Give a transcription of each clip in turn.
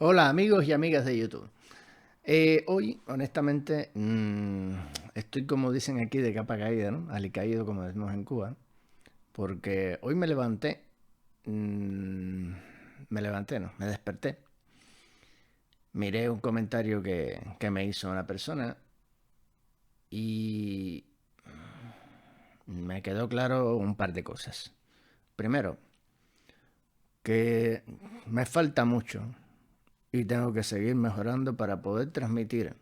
Hola amigos y amigas de YouTube. Hoy, honestamente, estoy como dicen aquí de capa caída, ¿no? Alicaído, como decimos en Cuba, porque hoy mm, no, me desperté, miré un comentario que me hizo una persona y me quedó claro un par de cosas. Primero, que me falta mucho y tengo que seguir mejorando para poder transmitir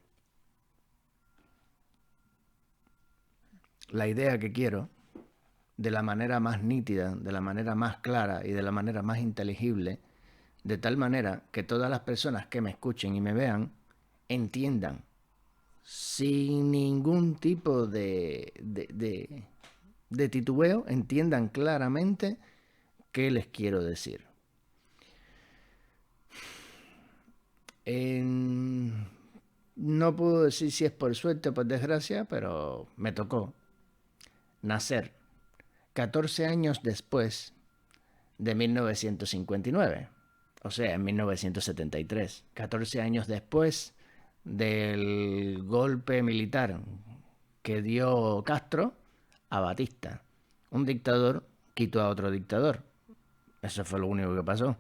la idea que quiero de la manera más nítida, de la manera más clara y de la manera más inteligible, de tal manera que todas las personas que me escuchen y me vean entiendan sin ningún tipo de titubeo, entiendan claramente qué les quiero decir. En- no puedo decir si es por suerte o por desgracia, pero me tocó nacer 14 años después de 1959, o sea, en 1973, 14 años después del golpe militar que dio Castro a Batista. Un dictador quitó a otro dictador. Eso fue lo único que pasó.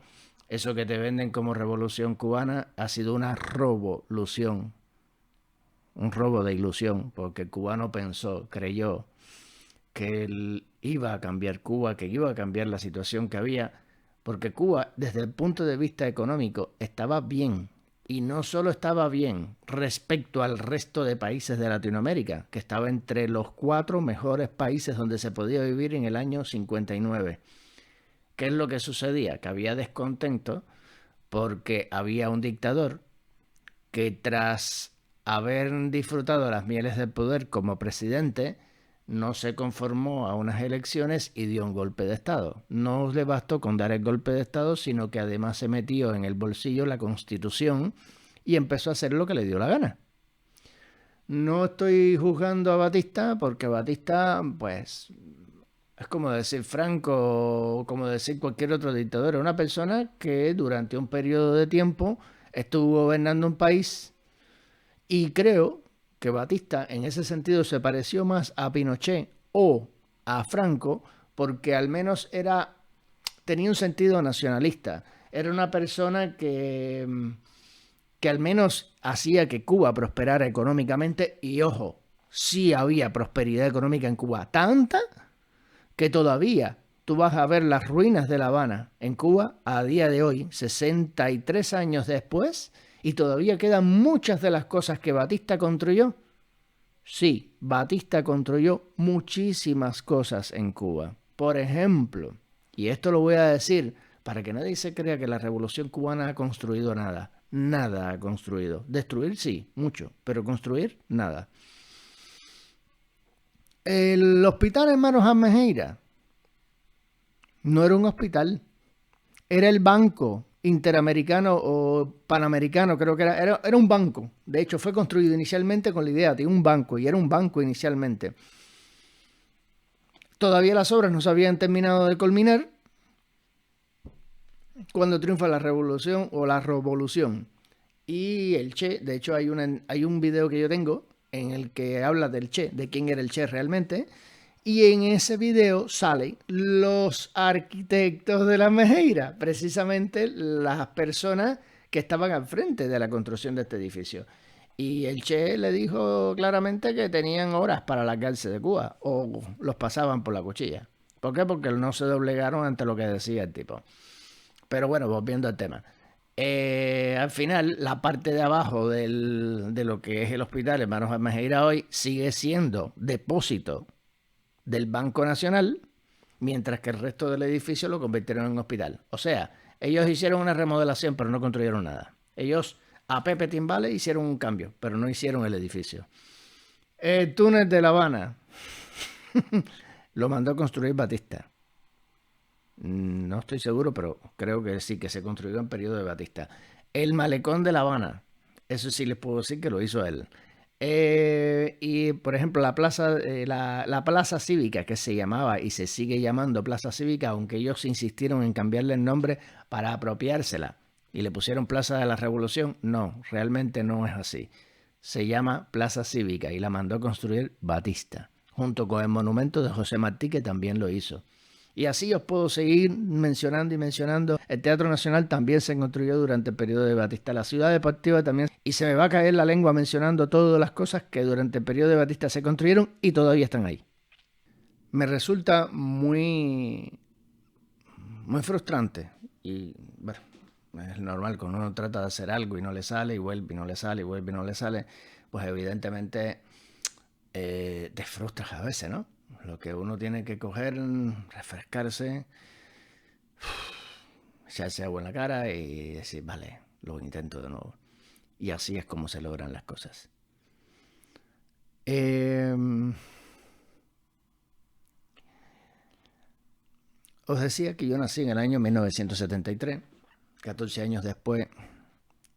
Eso que te venden como revolución cubana ha sido una revolución, un robo de ilusión, porque el cubano pensó, creyó que él iba a cambiar Cuba, que iba a cambiar la situación que había, porque Cuba, desde el punto de vista económico, estaba bien. Y no solo estaba bien respecto al resto de países de Latinoamérica, que estaba entre los 4 mejores países donde se podía vivir en el año 59. ¿Qué es lo que sucedía? Que había descontento porque había un dictador que tras haber disfrutado las mieles del poder como presidente, no se conformó a unas elecciones y dio un golpe de Estado. No le bastó con dar el golpe de Estado, sino que además se metió en el bolsillo la Constitución y empezó a hacer lo que le dio la gana. No estoy juzgando a Batista porque Batista, pues, es como decir Franco o como decir cualquier otro dictador. Era una persona que durante un periodo de tiempo estuvo gobernando un país y creo que Batista en ese sentido se pareció más a Pinochet o a Franco porque al menos tenía un sentido nacionalista. Era una persona que al menos hacía que Cuba prosperara económicamente y ojo, sí había prosperidad económica en Cuba, tanta que todavía tú vas a ver las ruinas de La Habana en Cuba a día de hoy, 63 años después, y todavía quedan muchas de las cosas que Batista construyó. Sí, Batista construyó muchísimas cosas en Cuba. Por ejemplo, y esto lo voy a decir para que nadie se crea que la revolución cubana ha construido nada. Nada ha construido. Destruir sí, mucho, pero construir nada. El hospital Hermanos Almejeira no era un hospital, era el Banco Interamericano o Panamericano, creo que era un banco. De hecho, fue construido inicialmente con la idea de un banco, y era un banco inicialmente. Todavía las obras no se habían terminado de culminar cuando triunfa la revolución o la revolución. Y el Che, de hecho hay un video que yo tengo en el que habla del Che, de quién era el Che realmente, y en ese video salen los arquitectos de la Mejeira, precisamente las personas que estaban al frente de la construcción de este edificio. Y el Che le dijo claramente que tenían horas para largarse de Cuba o los pasaban por la cuchilla. ¿Por qué? Porque no se doblegaron ante lo que decía el tipo. Pero bueno, volviendo al tema. Al final, la parte de abajo de lo que es el hospital Hermanos Almejeira hoy sigue siendo depósito del Banco Nacional, mientras que el resto del edificio lo convirtieron en hospital. O sea, ellos hicieron una remodelación, pero no construyeron nada. Ellos a Pepe Timbales hicieron un cambio, pero no hicieron el edificio. El túnel de La Habana lo mandó a construir Batista. No estoy seguro, pero creo que sí, que se construyó en periodo de Batista. El malecón de La Habana, eso sí les puedo decir que lo hizo él. Y por ejemplo, la plaza cívica, que se llamaba y se sigue llamando Plaza Cívica, aunque ellos insistieron en cambiarle el nombre para apropiársela. y le pusieron Plaza de la Revolución. No, realmente no es así. Se llama Plaza Cívica y la mandó construir Batista, junto con el monumento de José Martí, que también lo hizo. Y así os puedo seguir mencionando y mencionando. El Teatro Nacional también se construyó durante el periodo de Batista. La Ciudad Deportiva también. Y se me va a caer la lengua mencionando todas las cosas que durante el periodo de Batista se construyeron y todavía están ahí. Me resulta muy frustrante. Y bueno, es normal, cuando uno trata de hacer algo y no le sale, y vuelve y no le sale, y vuelve y no le sale, pues evidentemente te frustras a veces, ¿no? Lo que uno tiene que coger, refrescarse, echarse agua en la cara y decir, vale, lo intento de nuevo. Y así es como se logran las cosas. Os decía que yo nací en el año 1973, 14 años después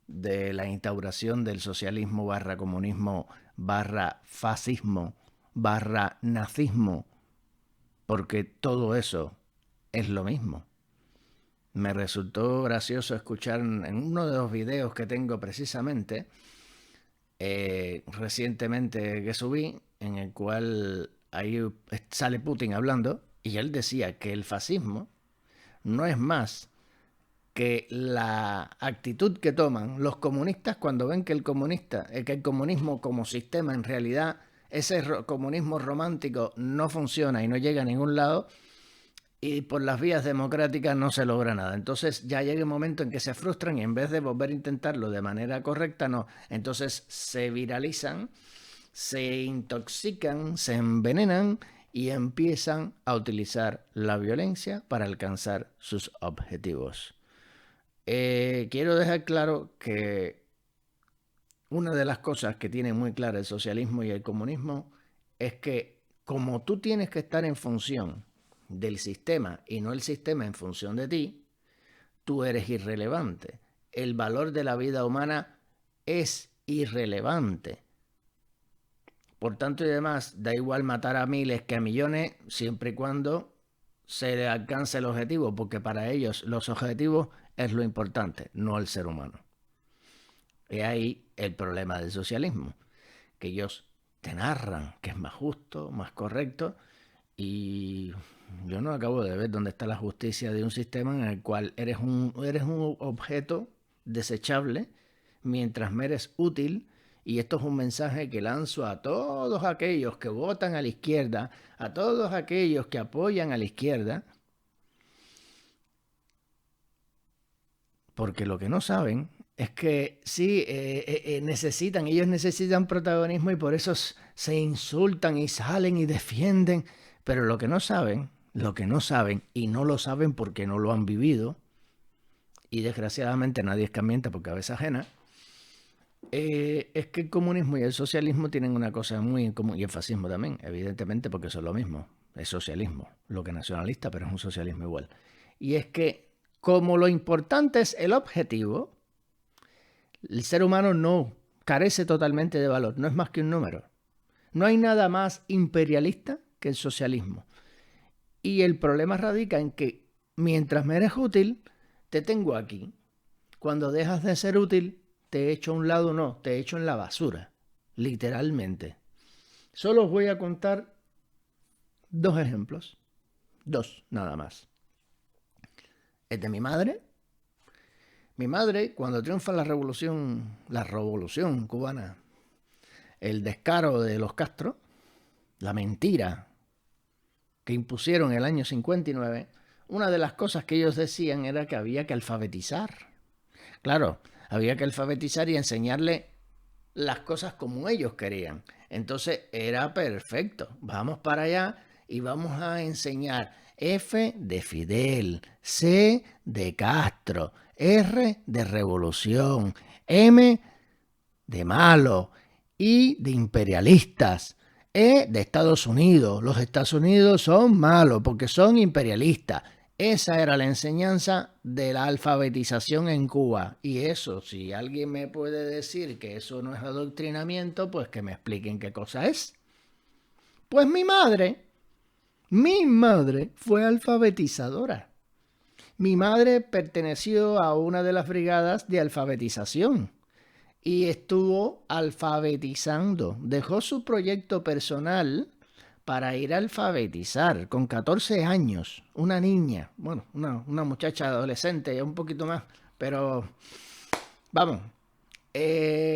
de la instauración del socialismo barra comunismo barra fascismo barra nazismo, porque todo eso es lo mismo. Me resultó gracioso escuchar en uno de los videos que tengo precisamente recientemente que subí, en el cual ahí sale Putin hablando, y él decía que el fascismo no es más que la actitud que toman los comunistas cuando ven que el comunismo como sistema en realidad, ese comunismo romántico no funciona y no llega a ningún lado, y por las vías democráticas no se logra nada. Entonces ya llega un momento en que se frustran y en vez de volver a intentarlo de manera correcta, no. Entonces se viralizan, se intoxican, se envenenan y empiezan a utilizar la violencia para alcanzar sus objetivos. Quiero dejar claro que una de las cosas que tiene muy clara el socialismo y el comunismo es que como tú tienes que estar en función del sistema y no el sistema en función de ti, tú eres irrelevante. El valor de la vida humana es irrelevante. Por tanto y demás, da igual matar a miles que a millones, siempre y cuando se le alcance el objetivo, porque para ellos los objetivos es lo importante, no el ser humano. Y ahí el problema del socialismo, que ellos te narran que es más justo, más correcto, y yo no acabo de ver dónde está la justicia de un sistema en el cual eres un objeto desechable mientras me eres útil. Y esto es un mensaje que lanzo a todos aquellos que votan a la izquierda, a todos aquellos que apoyan a la izquierda, porque lo que no saben es que sí, ellos necesitan protagonismo y por eso se insultan y salen y defienden, pero lo que no saben, y no lo saben porque no lo han vivido, y desgraciadamente nadie es cambiante por cabeza ajena, es que el comunismo y el socialismo tienen una cosa muy en común, y el fascismo también, evidentemente, porque son lo mismo, es socialismo, lo que nacionalista, pero es un socialismo igual. Y es que como lo importante es el objetivo, el ser humano no carece totalmente de valor, no es más que un número. No hay nada más imperialista que el socialismo. Y el problema radica en que mientras me eres útil, te tengo aquí. Cuando dejas de ser útil, te echo a un lado, no, te echo en la basura, literalmente. Solo os voy a contar dos ejemplos, dos nada más. Es de mi madre. Mi madre, cuando triunfa la revolución cubana, el descaro de los Castro, la mentira que impusieron en el año 59, una de las cosas que ellos decían era que había que alfabetizar. Claro, había que alfabetizar y enseñarle las cosas como ellos querían. Entonces era perfecto. Vamos para allá y vamos a enseñar F de Fidel, C de Castro, R de revolución, M de malo, I de imperialistas, E de Estados Unidos. Los Estados Unidos son malos porque son imperialistas. Esa era la enseñanza de la alfabetización en Cuba. Y eso, si alguien me puede decir que eso no es adoctrinamiento, pues que me expliquen qué cosa es. Pues mi madre fue alfabetizadora. Mi madre perteneció a una de las brigadas de alfabetización y estuvo alfabetizando. Dejó su proyecto personal para ir a alfabetizar con 14 años. Una niña, bueno, una muchacha adolescente, ya un poquito más, pero vamos,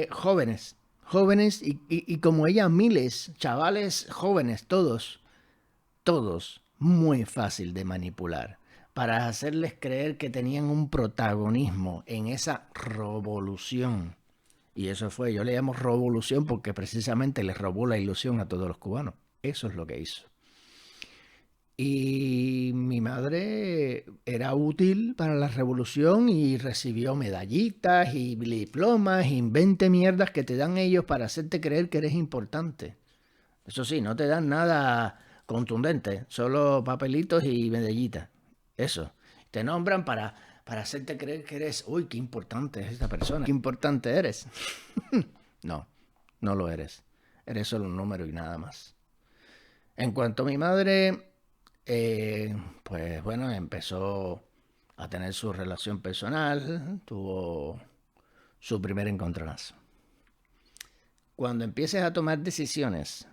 jóvenes y como ella miles, chavales jóvenes, todos muy fácil de manipular para hacerles creer que tenían un protagonismo en esa revolución. Y eso fue, yo le llamo revolución porque precisamente les robó la ilusión a todos los cubanos. Eso es lo que hizo. Y mi madre era útil para la revolución y recibió medallitas y diplomas y 20 mierdas que te dan ellos para hacerte creer que eres importante. Eso sí, no te dan nada contundente, solo papelitos y medallitas. Eso. Te nombran para hacerte creer que eres, uy, qué importante es esta persona, qué importante eres. No, no lo eres. Eres solo un número y nada más. En cuanto a mi madre, pues bueno, empezó a tener su relación personal, tuvo su primer encontronazo. Cuando empieces a tomar decisiones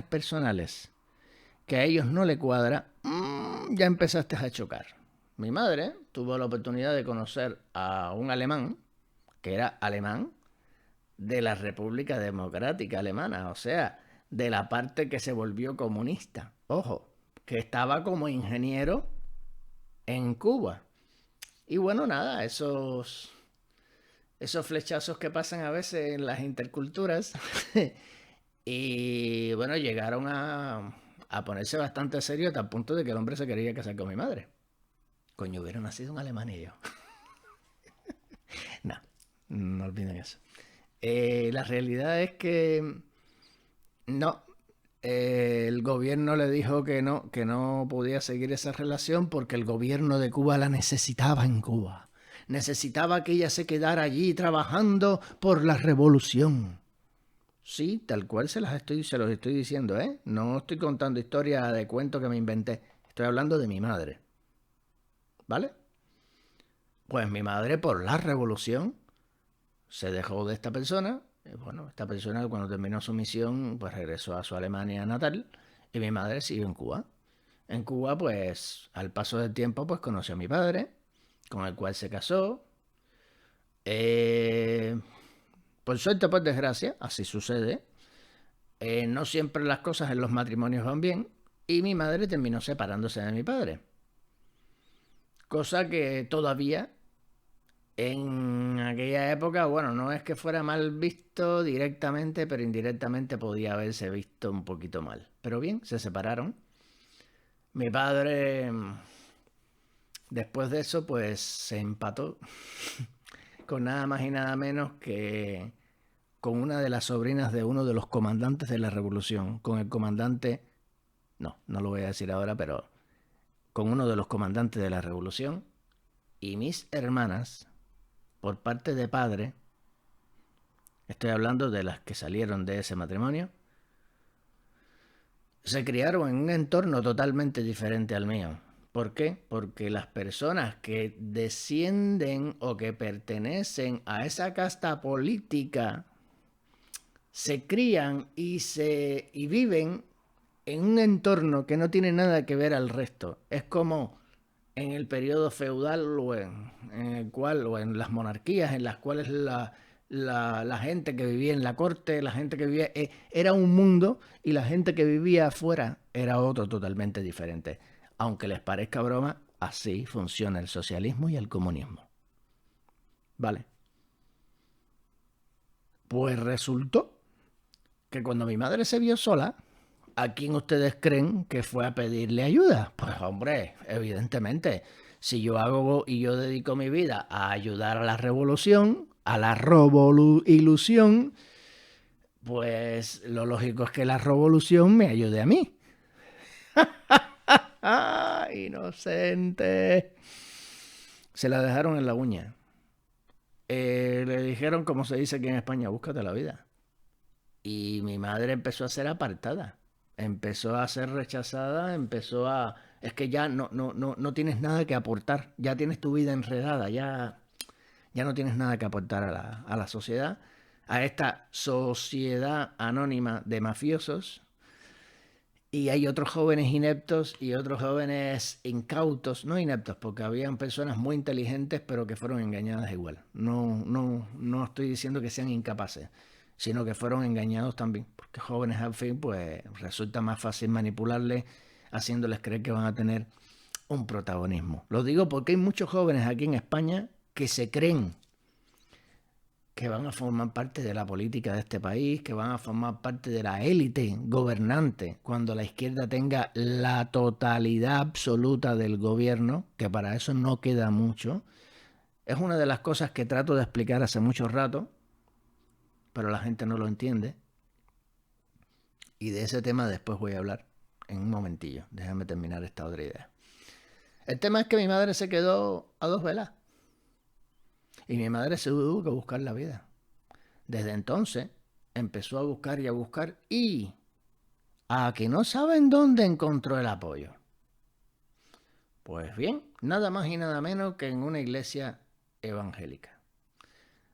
personales que a ellos no le cuadra, ya empezaste a chocar. Mi madre tuvo la oportunidad de conocer a un alemán, que era alemán, de la República Democrática Alemana, o sea, de la parte que se volvió comunista. Ojo, que estaba como ingeniero en Cuba. Y bueno, nada, esos flechazos que pasan a veces en las interculturas. Y bueno, llegaron a ponerse bastante serio hasta el punto de que el hombre se quería casar con mi madre. Coño, hubiera nacido un alemán y yo. No, no olviden eso. La realidad es que no. El gobierno le dijo que no podía seguir esa relación porque el gobierno de Cuba la necesitaba en Cuba. Necesitaba que ella se quedara allí trabajando por la revolución. Sí, tal cual se los estoy diciendo, ¿eh? No estoy contando historias de cuentos que me inventé. Estoy hablando de mi madre. ¿Vale? Pues mi madre, por la revolución, se dejó de esta persona. Bueno, esta persona cuando terminó su misión, pues regresó a su Alemania natal y mi madre siguió en Cuba. En Cuba, pues, al paso del tiempo, pues conoció a mi padre, con el cual se casó. Por suerte, por desgracia, así sucede. No siempre las cosas en los matrimonios van bien y mi madre terminó separándose de mi padre. Cosa que todavía en aquella época, bueno, no es que fuera mal visto directamente, pero indirectamente podía haberse visto un poquito mal. Pero bien, se separaron. Mi padre, después de eso, pues se empató con nada más y nada menos que con una de las sobrinas de uno de los comandantes de la revolución, con el comandante, no lo voy a decir ahora, pero con uno de los comandantes de la revolución, y mis hermanas, por parte de padre, estoy hablando de las que salieron de ese matrimonio, se criaron en un entorno totalmente diferente al mío. ¿Por qué? Porque las personas que descienden o que pertenecen a esa casta política se crían y viven en un entorno que no tiene nada que ver al resto. Es como en el periodo feudal o en las monarquías en las cuales la gente que vivía en la corte, la gente que vivía era un mundo y la gente que vivía afuera era otro totalmente diferente. Aunque les parezca broma, así funciona el socialismo y el comunismo. Vale. Pues resultó que cuando mi madre se vio sola, ¿a quién ustedes creen que fue a pedirle ayuda? Pues hombre, evidentemente, si yo hago y yo dedico mi vida a ayudar a la revolución, a la ilusión, pues lo lógico es que la revolución me ayude a mí. Inocente. Se la dejaron en la uña. Le dijeron, como se dice aquí en España, búscate la vida. Y mi madre empezó a ser apartada, empezó a ser rechazada, empezó a Es que ya no tienes nada que aportar, ya tienes tu vida enredada, ya no tienes nada que aportar a la sociedad, a esta sociedad anónima de mafiosos. Y hay otros jóvenes ineptos y otros jóvenes incautos, no ineptos, porque habían personas muy inteligentes, pero que fueron engañadas igual. No estoy diciendo que sean incapaces, sino que fueron engañados también, porque jóvenes al fin, pues resulta más fácil manipularles, haciéndoles creer que van a tener un protagonismo. Lo digo porque hay muchos jóvenes aquí en España que se creen que van a formar parte de la política de este país, que van a formar parte de la élite gobernante cuando la izquierda tenga la totalidad absoluta del gobierno, que para eso no queda mucho. Es una de las cosas que trato de explicar hace mucho rato, pero la gente no lo entiende. Y de ese tema después voy a hablar en un momentillo. Déjame terminar esta otra idea. El tema es que mi madre se quedó a dos velas. Y mi madre se tuvo que buscar la vida. Desde entonces empezó a buscar y a que no saben dónde encontró el apoyo. Pues bien, nada más y nada menos que en una iglesia evangélica.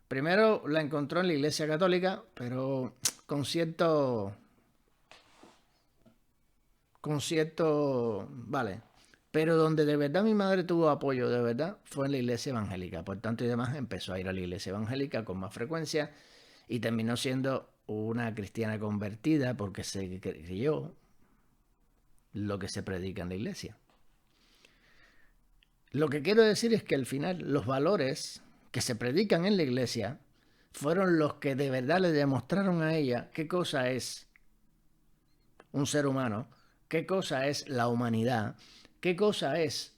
Primero la encontró en la iglesia católica, pero con cierto, vale. Pero donde de verdad mi madre tuvo apoyo, de verdad, fue en la iglesia evangélica. Por tanto y demás, empezó a ir a la iglesia evangélica con más frecuencia y terminó siendo una cristiana convertida porque se creyó lo que se predica en la iglesia. Lo que quiero decir es que al final los valores que se predican en la iglesia fueron los que de verdad le demostraron a ella qué cosa es un ser humano, qué cosa es la humanidad, qué cosa es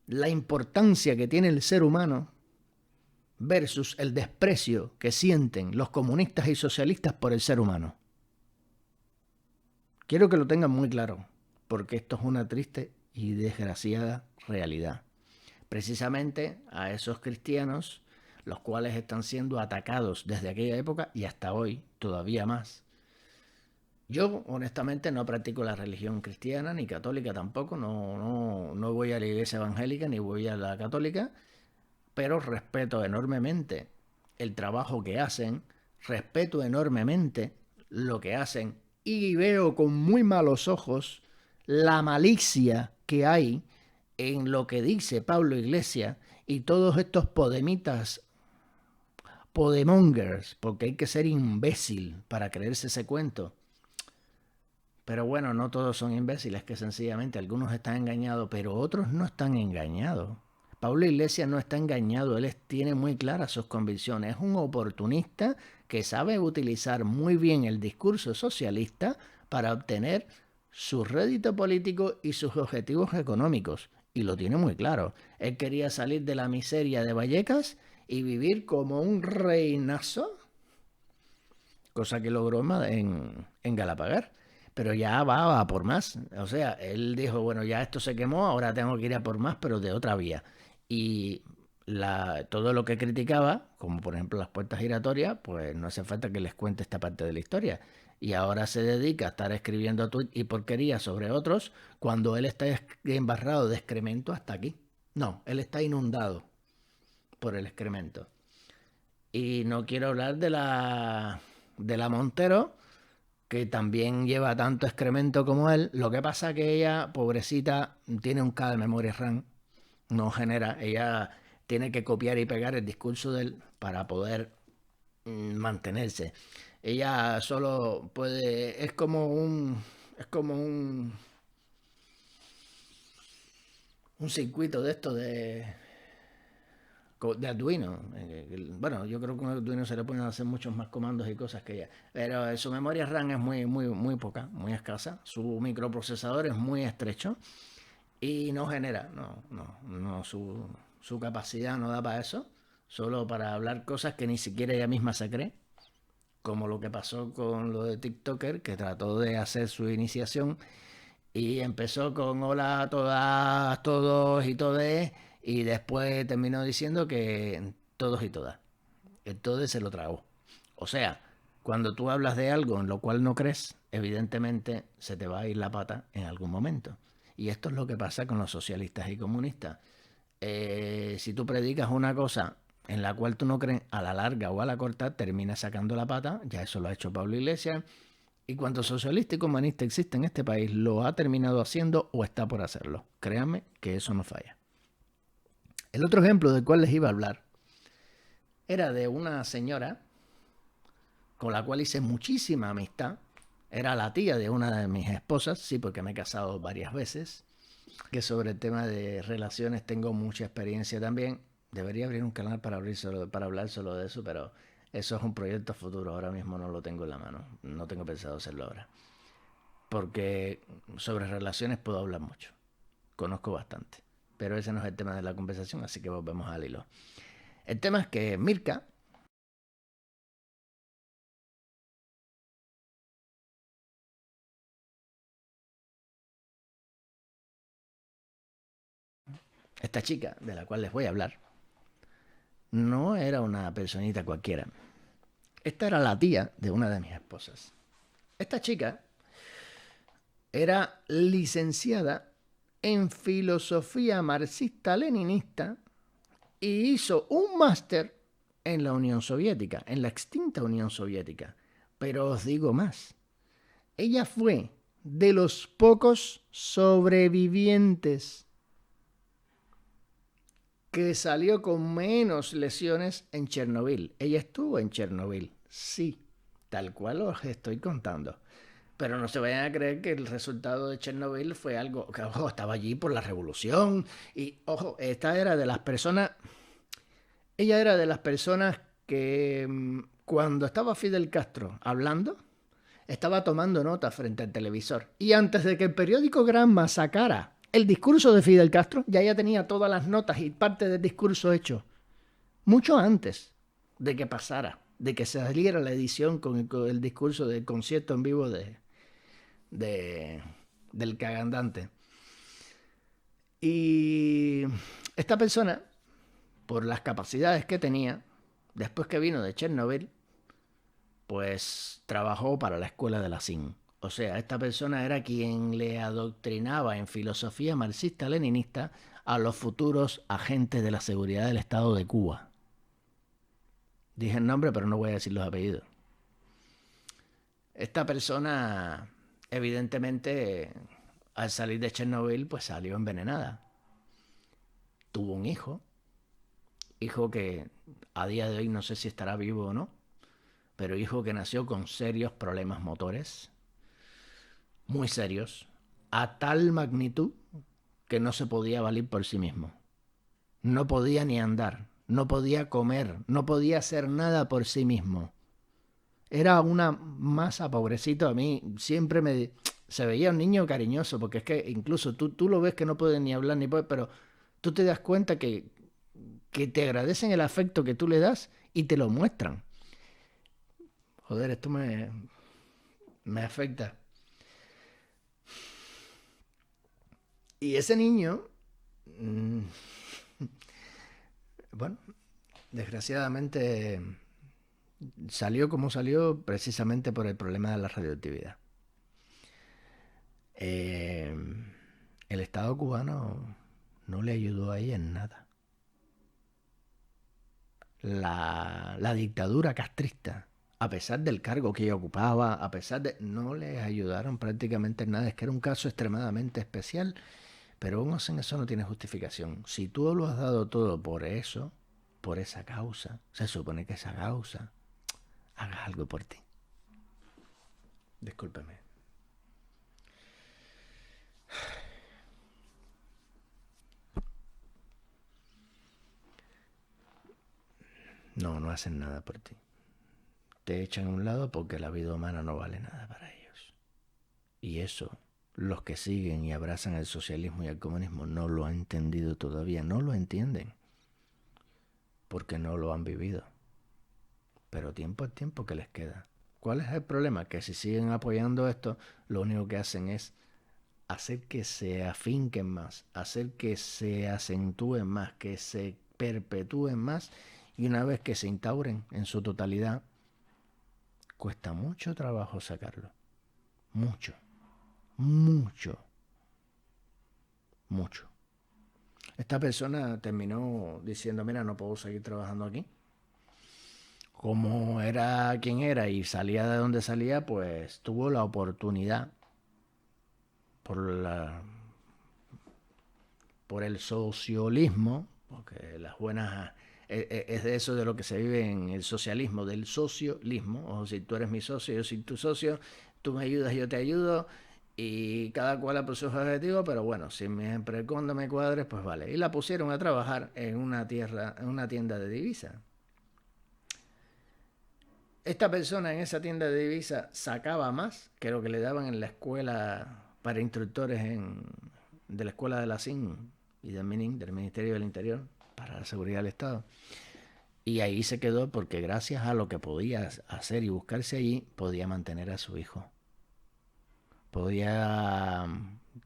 la importancia que tiene el ser humano versus el desprecio que sienten los comunistas y socialistas por el ser humano. Quiero que lo tengan muy claro, porque esto es una triste y desgraciada realidad. Precisamente a esos cristianos, los cuales están siendo atacados desde aquella época y hasta hoy, todavía más. Yo, honestamente, no practico la religión cristiana ni católica tampoco, no voy a la iglesia evangélica ni voy a la católica, pero respeto enormemente el trabajo que hacen, respeto enormemente lo que hacen y veo con muy malos ojos la malicia que hay en lo que dice Pablo Iglesias y todos estos podemongers, porque hay que ser imbécil para creerse ese cuento. Pero bueno, no todos son imbéciles, que sencillamente algunos están engañados, pero otros no están engañados. Pablo Iglesias no está engañado, él tiene muy claras sus convicciones. Es un oportunista que sabe utilizar muy bien el discurso socialista para obtener su rédito político y sus objetivos económicos. Y lo tiene muy claro. Él quería salir de la miseria de Vallecas y vivir como un reinazo, cosa que logró en Galapagar. Pero ya va a por más. O sea, él dijo, bueno, ya esto se quemó, ahora tengo que ir a por más, pero de otra vía. Y todo lo que criticaba, como por ejemplo las puertas giratorias, pues no hace falta que les cuente esta parte de la historia. Y ahora se dedica a estar escribiendo tweets y porquerías sobre otros cuando él está embarrado de excremento hasta aquí. No, él está inundado por el excremento. Y no quiero hablar de la Montero, que también lleva tanto excremento como él. Lo que pasa es que ella, pobrecita, tiene un K de memoria RAM, no genera, ella tiene que copiar y pegar el discurso de él para poder mantenerse. Ella solo puede, es como un circuito de esto de Arduino. Bueno, yo creo que con Arduino se le pueden hacer muchos más comandos y cosas que ella. Pero su memoria RAM es muy poca, muy escasa. Su microprocesador es muy estrecho y no genera, su capacidad no da para eso, solo para hablar cosas que ni siquiera ella misma se cree, como lo que pasó con lo de TikToker, que trató de hacer su iniciación y empezó con hola a todas, todos y todes, y después terminó diciendo que todos y todas. El todo se lo tragó. O sea, cuando tú hablas de algo en lo cual no crees, evidentemente se te va a ir la pata en algún momento. Y esto es lo que pasa con los socialistas y comunistas. Si tú predicas una cosa en la cual tú no crees, a la larga o a la corta, terminas sacando la pata. Ya eso lo ha hecho Pablo Iglesias. Y cuanto socialista y comunista existe en este país, lo ha terminado haciendo o está por hacerlo. Créanme que eso no falla. El otro ejemplo del cual les iba a hablar era de una señora con la cual hice muchísima amistad. Era la tía de una de mis esposas, sí, porque me he casado varias veces. Que sobre el tema de relaciones tengo mucha experiencia también. Debería abrir un canal para hablar solo de eso, pero eso es un proyecto futuro. Ahora mismo no lo tengo en la mano. No tengo pensado hacerlo ahora. Porque sobre relaciones puedo hablar mucho. Conozco bastante. Pero ese no es el tema de la conversación, así que volvemos al hilo. El tema es que Mirka, esta chica de la cual les voy a hablar, no era una personita cualquiera. Esta era la tía de una de mis esposas. Esta chica era licenciada en filosofía marxista-leninista y hizo un máster en la Unión Soviética, en la extinta Unión Soviética. Pero os digo más, ella fue de los pocos sobrevivientes que salió con menos lesiones en Chernobyl. Ella estuvo en Chernobyl, sí, tal cual os estoy contando. Pero no se vayan a creer que el resultado de Chernobyl fue algo que, ojo, estaba allí por la revolución. Y, ojo, esta era de las personas, ella era de las personas que cuando estaba Fidel Castro hablando, estaba tomando notas frente al televisor. Y antes de que el periódico Granma sacara el discurso de Fidel Castro, ya tenía todas las notas y parte del discurso hecho. Mucho antes de que pasara, de que saliera la edición con el discurso del concierto en vivo del cagandante. Y esta persona, por las capacidades que tenía, después que vino de Chernobyl, pues trabajó para la escuela de la SIN. O sea, esta persona era quien le adoctrinaba en filosofía marxista-leninista a los futuros agentes de la seguridad del Estado de Cuba. Dije el nombre, pero no voy a decir los apellidos. Esta persona, evidentemente, al salir de Chernobyl, pues salió envenenada. Tuvo un hijo que a día de hoy no sé si estará vivo o no, pero hijo que nació con serios problemas motores, muy serios, a tal magnitud que no se podía valer por sí mismo. No podía ni andar, no podía comer, no podía hacer nada por sí mismo. Era una masa, pobrecito. A mí siempre se veía un niño cariñoso, porque es que incluso tú lo ves que no puede ni hablar ni puede, pero tú te das cuenta que te agradecen el afecto que tú le das y te lo muestran. Joder, esto me afecta. Y ese niño, bueno, desgraciadamente salió como salió precisamente por el problema de la radioactividad. El Estado cubano no le ayudó a ella en nada. La dictadura castrista, a pesar del cargo que ella ocupaba, a pesar de... no le ayudaron prácticamente en nada. Es que era un caso extremadamente especial, pero aún así eso no tiene justificación. Si tú lo has dado todo por eso, por esa causa, se supone que esa causa haga algo por ti. Discúlpeme. No hacen nada por ti. Te echan a un lado porque la vida humana no vale nada para ellos. Y eso, los que siguen y abrazan el socialismo y el comunismo no lo han entendido todavía, no lo entienden, porque no lo han vivido. Pero tiempo es tiempo que les queda. ¿Cuál es el problema? Que si siguen apoyando esto, lo único que hacen es hacer que se afinquen más, hacer que se acentúen más, que se perpetúen más, y una vez que se instauren en su totalidad, cuesta mucho trabajo sacarlo. Mucho. mucho. Esta persona terminó diciendo, mira, no puedo seguir trabajando aquí. Como era quien era y salía de donde salía, pues tuvo la oportunidad por el socialismo, porque las buenas es de eso de lo que se vive en el socialismo, del socialismo. O si tú eres mi socio, yo soy tu socio, tú me ayudas, yo te ayudo, y cada cual a por sus objetivos, pero bueno, siempre cuando me cuadres, pues vale. Y la pusieron a trabajar en una tienda de divisas. Esta persona en esa tienda de divisas sacaba más que lo que le daban en la escuela para instructores de la escuela de la SIN y del MININ, del Ministerio del Interior, para la Seguridad del Estado. Y ahí se quedó porque gracias a lo que podía hacer y buscarse allí, podía mantener a su hijo. Podía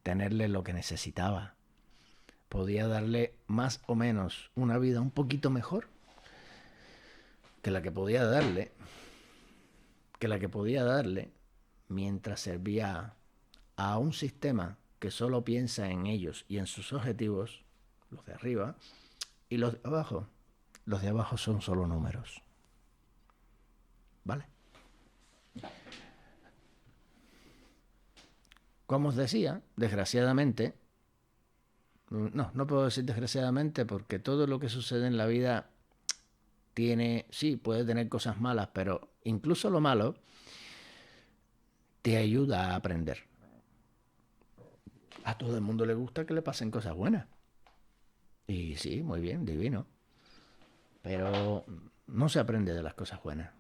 tenerle lo que necesitaba. Podía darle más o menos una vida un poquito mejor que la que podía darle, mientras servía a un sistema que solo piensa en ellos y en sus objetivos, los de arriba, y los de abajo. Los de abajo son solo números. ¿Vale? Como os decía, desgraciadamente, no puedo decir desgraciadamente porque todo lo que sucede en la vida puede tener cosas malas, pero incluso lo malo te ayuda a aprender. A todo el mundo le gusta que le pasen cosas buenas. Y sí, muy bien, divino. Pero no se aprende de las cosas buenas.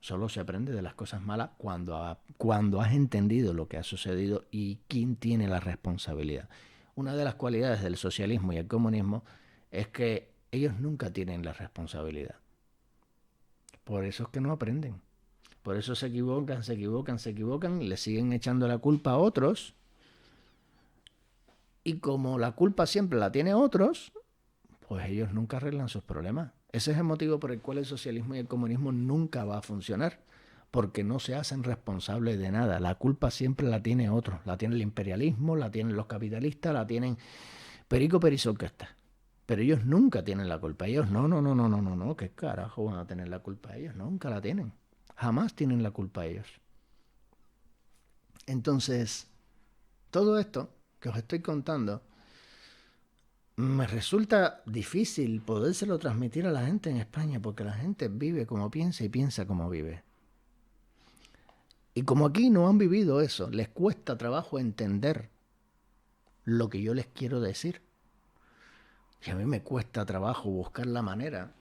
Solo se aprende de las cosas malas cuando has entendido lo que ha sucedido y quién tiene la responsabilidad. Una de las cualidades del socialismo y el comunismo es que ellos nunca tienen la responsabilidad. Por eso es que no aprenden. Por eso se equivocan, y le siguen echando la culpa a otros. Y como la culpa siempre la tienen otros, pues ellos nunca arreglan sus problemas. Ese es el motivo por el cual el socialismo y el comunismo nunca va a funcionar, porque no se hacen responsables de nada. La culpa siempre la tiene otro. La tiene el imperialismo, la tienen los capitalistas, la tienen Perico Perizoquesta. Pero ellos nunca tienen la culpa. Ellos no. ¿Qué carajo van a tener la culpa? Ellos nunca la tienen. Jamás tienen la culpa ellos. Entonces, todo esto que os estoy contando me resulta difícil podérselo transmitir a la gente en España, porque la gente vive como piensa y piensa como vive. Y como aquí no han vivido eso, les cuesta trabajo entender lo que yo les quiero decir. Y a mí me cuesta trabajo buscar la manera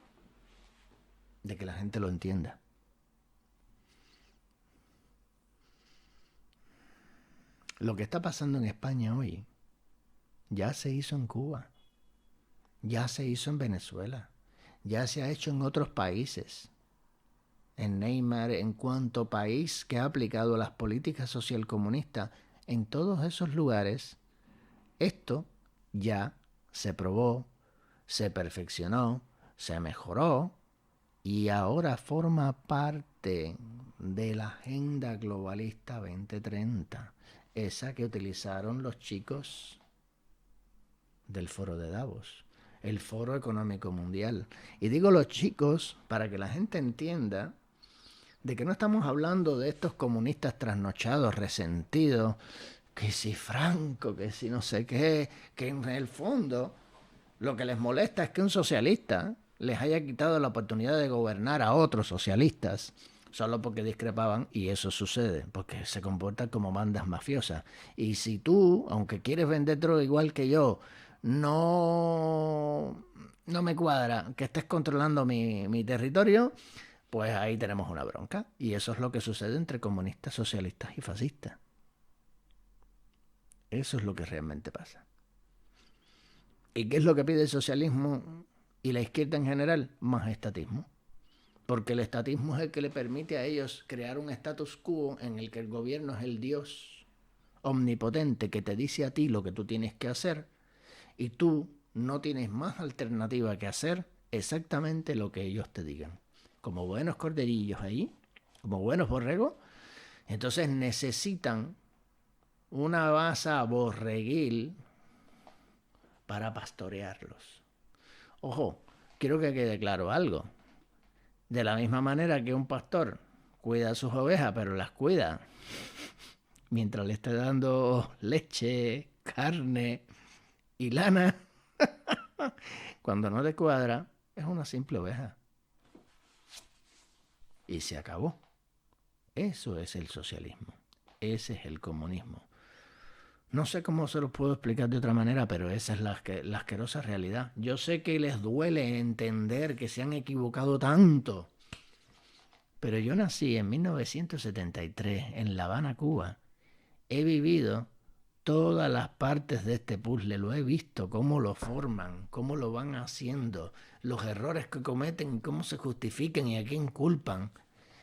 de que la gente lo entienda. Lo que está pasando en España hoy ya se hizo en Cuba. Ya se hizo en Venezuela, ya se ha hecho en otros países. En Neymar, en cuanto país que ha aplicado las políticas socialcomunistas, en todos esos lugares, esto ya se probó, se perfeccionó, se mejoró y ahora forma parte de la Agenda Globalista 2030, esa que utilizaron los chicos del Foro de Davos, el Foro Económico Mundial. Y digo los chicos para que la gente entienda de que no estamos hablando de estos comunistas trasnochados, resentidos, que si Franco, que si no sé qué, que en el fondo lo que les molesta es que un socialista les haya quitado la oportunidad de gobernar a otros socialistas solo porque discrepaban, y eso sucede porque se comportan como bandas mafiosas. Y si tú, aunque quieres vender droga igual que yo, no me cuadra que estés controlando mi territorio, pues ahí tenemos una bronca. Y eso es lo que sucede entre comunistas, socialistas y fascistas. Eso es lo que realmente pasa. ¿Y qué es lo que pide el socialismo y la izquierda en general? Más estatismo. Porque el estatismo es el que le permite a ellos crear un status quo en el que el gobierno es el Dios omnipotente que te dice a ti lo que tú tienes que hacer, y tú no tienes más alternativa que hacer exactamente lo que ellos te digan. Como buenos corderillos ahí, como buenos borregos, entonces necesitan una masa borreguil para pastorearlos. Ojo, quiero que quede claro algo. De la misma manera que un pastor cuida a sus ovejas, pero las cuida mientras le esté dando leche, carne y lana, cuando no te cuadra, es una simple oveja. Y se acabó. Eso es el socialismo. Ese es el comunismo. No sé cómo se los puedo explicar de otra manera, pero esa es la asquerosa realidad. Yo sé que les duele entender que se han equivocado tanto, pero yo nací en 1973 en La Habana, Cuba. He vivido todas las partes de este puzzle, lo he visto, cómo lo forman, cómo lo van haciendo, los errores que cometen, cómo se justifican y a quién culpan.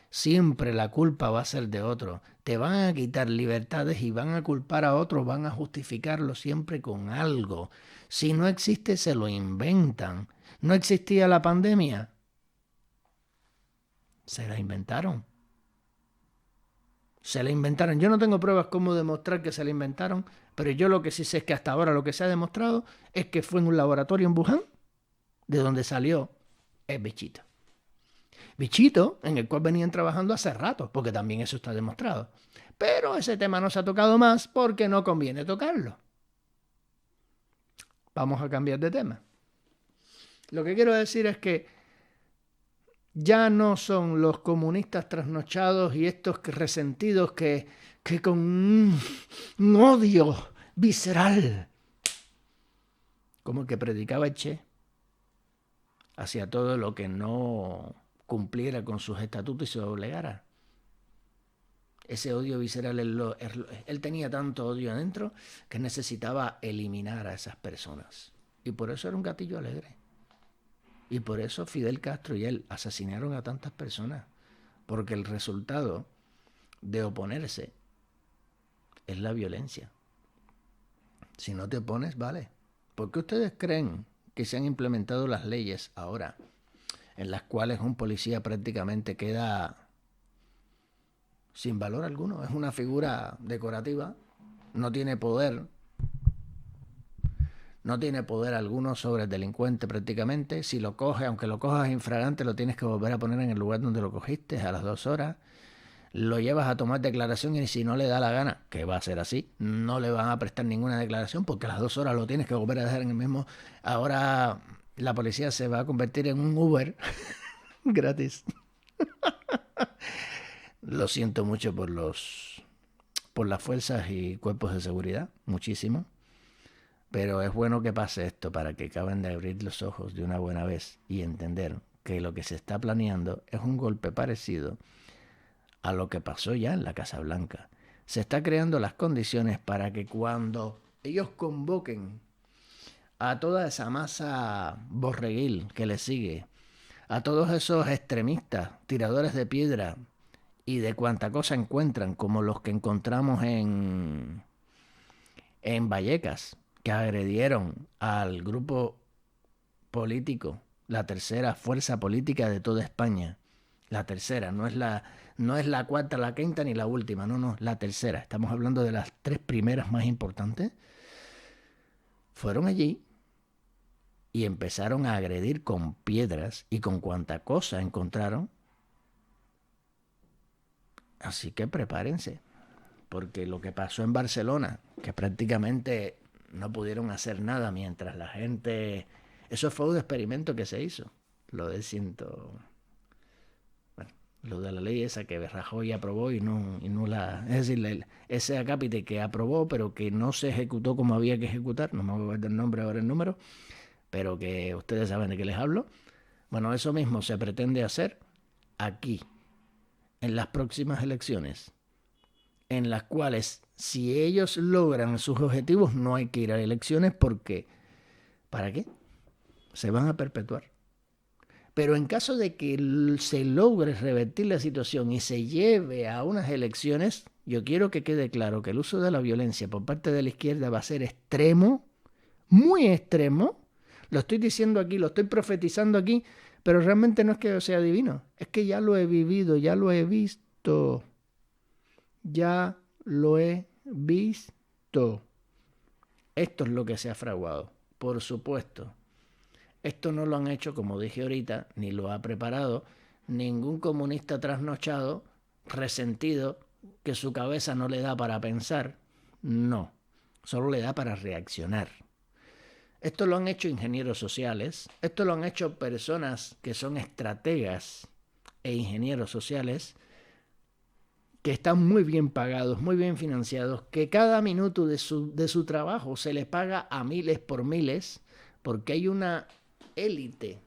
Siempre la culpa va a ser de otro. Te van a quitar libertades y van a culpar a otros, van a justificarlo siempre con algo. Si no existe, se lo inventan. ¿No existía la pandemia? Se la inventaron. Se la inventaron. Yo no tengo pruebas cómo demostrar que se la inventaron, pero yo lo que sí sé es que hasta ahora lo que se ha demostrado es que fue en un laboratorio en Wuhan, de donde salió el bichito. Bichito en el cual venían trabajando hace rato, porque también eso está demostrado. Pero ese tema no se ha tocado más porque no conviene tocarlo. Vamos a cambiar de tema. Lo que quiero decir es que ya no son los comunistas trasnochados y estos resentidos que con un odio visceral, como el que predicaba Che, hacia todo lo que no cumpliera con sus estatutos y se doblegara. Ese odio visceral, él tenía tanto odio adentro que necesitaba eliminar a esas personas. Y por eso era un gatillo alegre. Y por eso Fidel Castro y él asesinaron a tantas personas. Porque el resultado de oponerse es la violencia. Si no te opones, vale. ¿Por qué ustedes creen que se han implementado las leyes ahora en las cuales un policía prácticamente queda sin valor alguno? Es una figura decorativa, no tiene poder alguno sobre el delincuente prácticamente. Si lo coges, aunque lo cojas infragante, lo tienes que volver a poner en el lugar donde lo cogiste a las 2 horas. Lo llevas a tomar declaración y si no le da la gana, que va a ser así, no le van a prestar ninguna declaración porque a las 2 horas lo tienes que volver a dejar en el mismo. Ahora la policía se va a convertir en un Uber gratis. Lo siento mucho por las fuerzas y cuerpos de seguridad, muchísimo. Pero es bueno que pase esto para que acaben de abrir los ojos de una buena vez y entender que lo que se está planeando es un golpe parecido a lo que pasó ya en la Casa Blanca. Se está creando las condiciones para que cuando ellos convoquen a toda esa masa borreguil que les sigue, a todos esos extremistas, tiradores de piedra y de cuanta cosa encuentran, como los que encontramos en Vallecas, que agredieron al grupo político, la tercera fuerza política de toda España. La tercera, no es la cuarta, la quinta ni la última, no, la tercera. Estamos hablando de las 3 primeras más importantes. Fueron allí y empezaron a agredir con piedras y con cuanta cosa encontraron. Así que prepárense, porque lo que pasó en Barcelona, que prácticamente no pudieron hacer nada mientras la gente... Eso fue un experimento que se hizo, lo de lo de la ley esa que Rajoy aprobó y no la... Es decir, ese acápite que aprobó pero que no se ejecutó como había que ejecutar, no me voy a ver el nombre ahora el número, pero que ustedes saben de qué les hablo. Bueno, eso mismo se pretende hacer aquí, en las próximas elecciones, en las cuales si ellos logran sus objetivos no hay que ir a elecciones porque ¿para qué? Se van a perpetuar. Pero en caso de que se logre revertir la situación y se lleve a unas elecciones, yo quiero que quede claro que el uso de la violencia por parte de la izquierda va a ser extremo, muy extremo. Lo estoy diciendo aquí, lo estoy profetizando aquí, pero realmente no es que yo sea divino, es que ya lo he vivido, ya lo he visto. Ya lo he visto. Esto es lo que se ha fraguado. por supuesto. Esto no lo han hecho, como dije ahorita, ni lo ha preparado ningún comunista trasnochado, resentido, que su cabeza no le da para pensar. No, solo le da para reaccionar. Esto lo han hecho ingenieros sociales, esto lo han hecho personas que son estrategas e ingenieros sociales, que están muy bien pagados, muy bien financiados, que cada minuto de su trabajo se les paga a miles por miles, porque hay una élite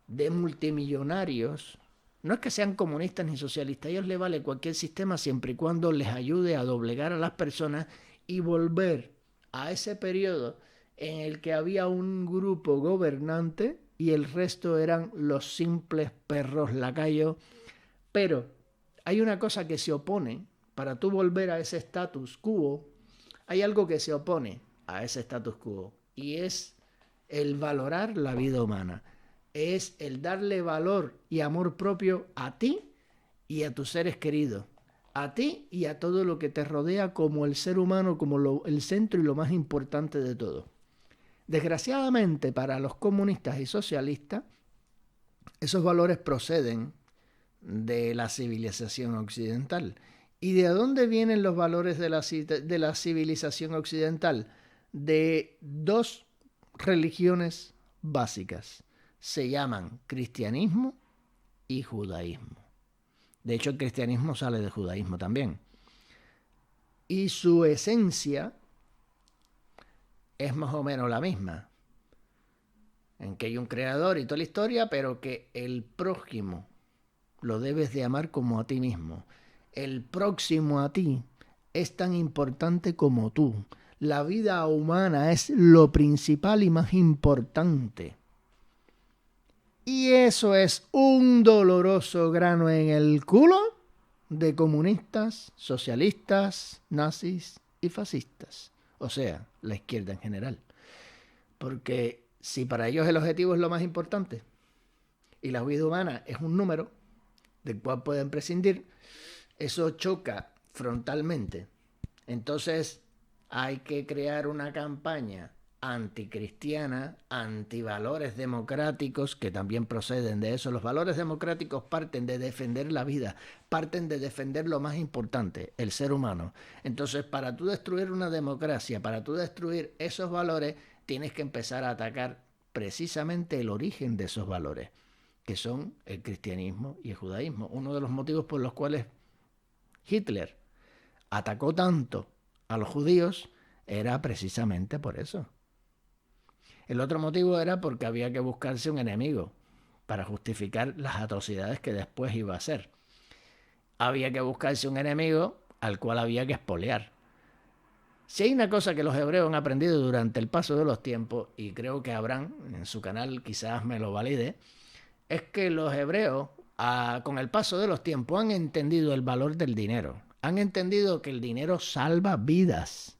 de multimillonarios. No es que sean comunistas ni socialistas, a ellos les vale cualquier sistema siempre y cuando les ayude a doblegar a las personas y volver a ese periodo en el que había un grupo gobernante y el resto eran los simples perros lacayos. Pero hay una cosa que se opone, para tú volver a ese status quo, hay algo que se opone a ese status quo y es el valorar la vida humana. Es el darle valor y amor propio a ti y a tus seres queridos, a ti y a todo lo que te rodea como el ser humano, como el centro y lo más importante de todo. Desgraciadamente para los comunistas y socialistas, esos valores proceden de la civilización occidental. ¿Y de dónde vienen los valores de la civilización occidental? De dos religiones básicas. Se llaman cristianismo y judaísmo. De hecho, el cristianismo sale del judaísmo también. Y su esencia es más o menos la misma. En que hay un creador y toda la historia, pero que el prójimo lo debes de amar como a ti mismo. El próximo a ti es tan importante como tú. La vida humana es lo principal y más importante. Y eso es un doloroso grano en el culo de comunistas, socialistas, nazis y fascistas. O sea, la izquierda en general. Porque si para ellos el objetivo es lo más importante y la vida humana es un número del cual pueden prescindir, eso choca frontalmente. Entonces hay que crear una campaña anticristiana, antivalores democráticos, que también proceden de eso. Los valores democráticos parten de defender la vida, parten de defender lo más importante, el ser humano. Entonces, para tú destruir una democracia, para tú destruir esos valores, tienes que empezar a atacar precisamente el origen de esos valores, que son el cristianismo y el judaísmo. Uno de los motivos por los cuales Hitler atacó tanto a los judíos era precisamente por eso. El otro motivo era porque había que buscarse un enemigo para justificar las atrocidades que después iba a hacer. Había que buscarse un enemigo al cual había que expoliar. Si hay una cosa que los hebreos han aprendido durante el paso de los tiempos, y creo que Abraham en su canal quizás me lo valide, es que los hebreos, con el paso de los tiempos, han entendido el valor del dinero. Han entendido que el dinero salva vidas.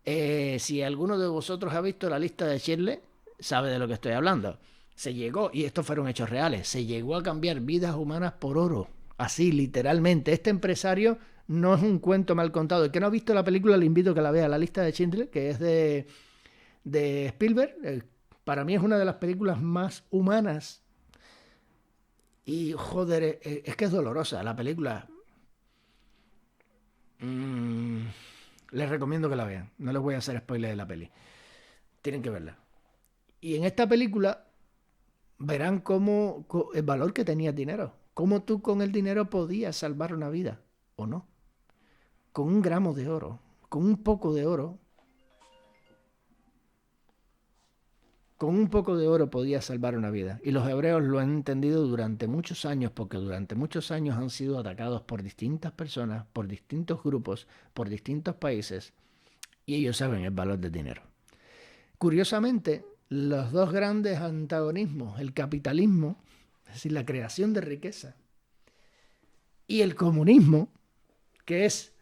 Si alguno de vosotros ha visto la lista de Schindler, sabe de lo que estoy hablando. Se llegó, y estos fueron hechos reales, se llegó a cambiar vidas humanas por oro. Así, literalmente. Este empresario no es un cuento mal contado. El que no ha visto la película, le invito a que la vea. La lista de Schindler, que es de Spielberg. Para mí es una de las películas más humanas. Y, joder, es que es dolorosa la película. Les recomiendo que la vean. No les voy a hacer spoiler de la peli. Tienen que verla. Y en esta película verán cómo el valor que tenía el dinero. Cómo tú con el dinero podías salvar una vida, ¿o no? Con un gramo de oro, con un poco de oro. Con un poco de oro podías salvar una vida. Y los hebreos lo han entendido durante muchos años, porque durante muchos años han sido atacados por distintas personas, por distintos grupos, por distintos países. Y ellos saben el valor del dinero. Curiosamente, los dos grandes antagonismos, el capitalismo, es decir, la creación de riqueza, y el comunismo, que es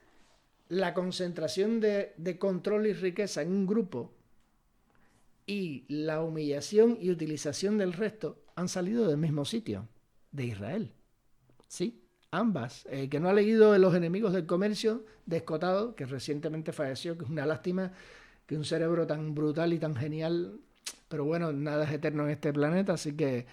la concentración de control y riqueza en un grupo, y la humillación y utilización del resto, han salido del mismo sitio, de Israel. Sí, ambas. El que no ha leído Los enemigos del comercio, de Escotado, que recientemente falleció, que es una lástima, que un cerebro tan brutal y tan genial. Pero bueno, nada es eterno en este planeta, así que...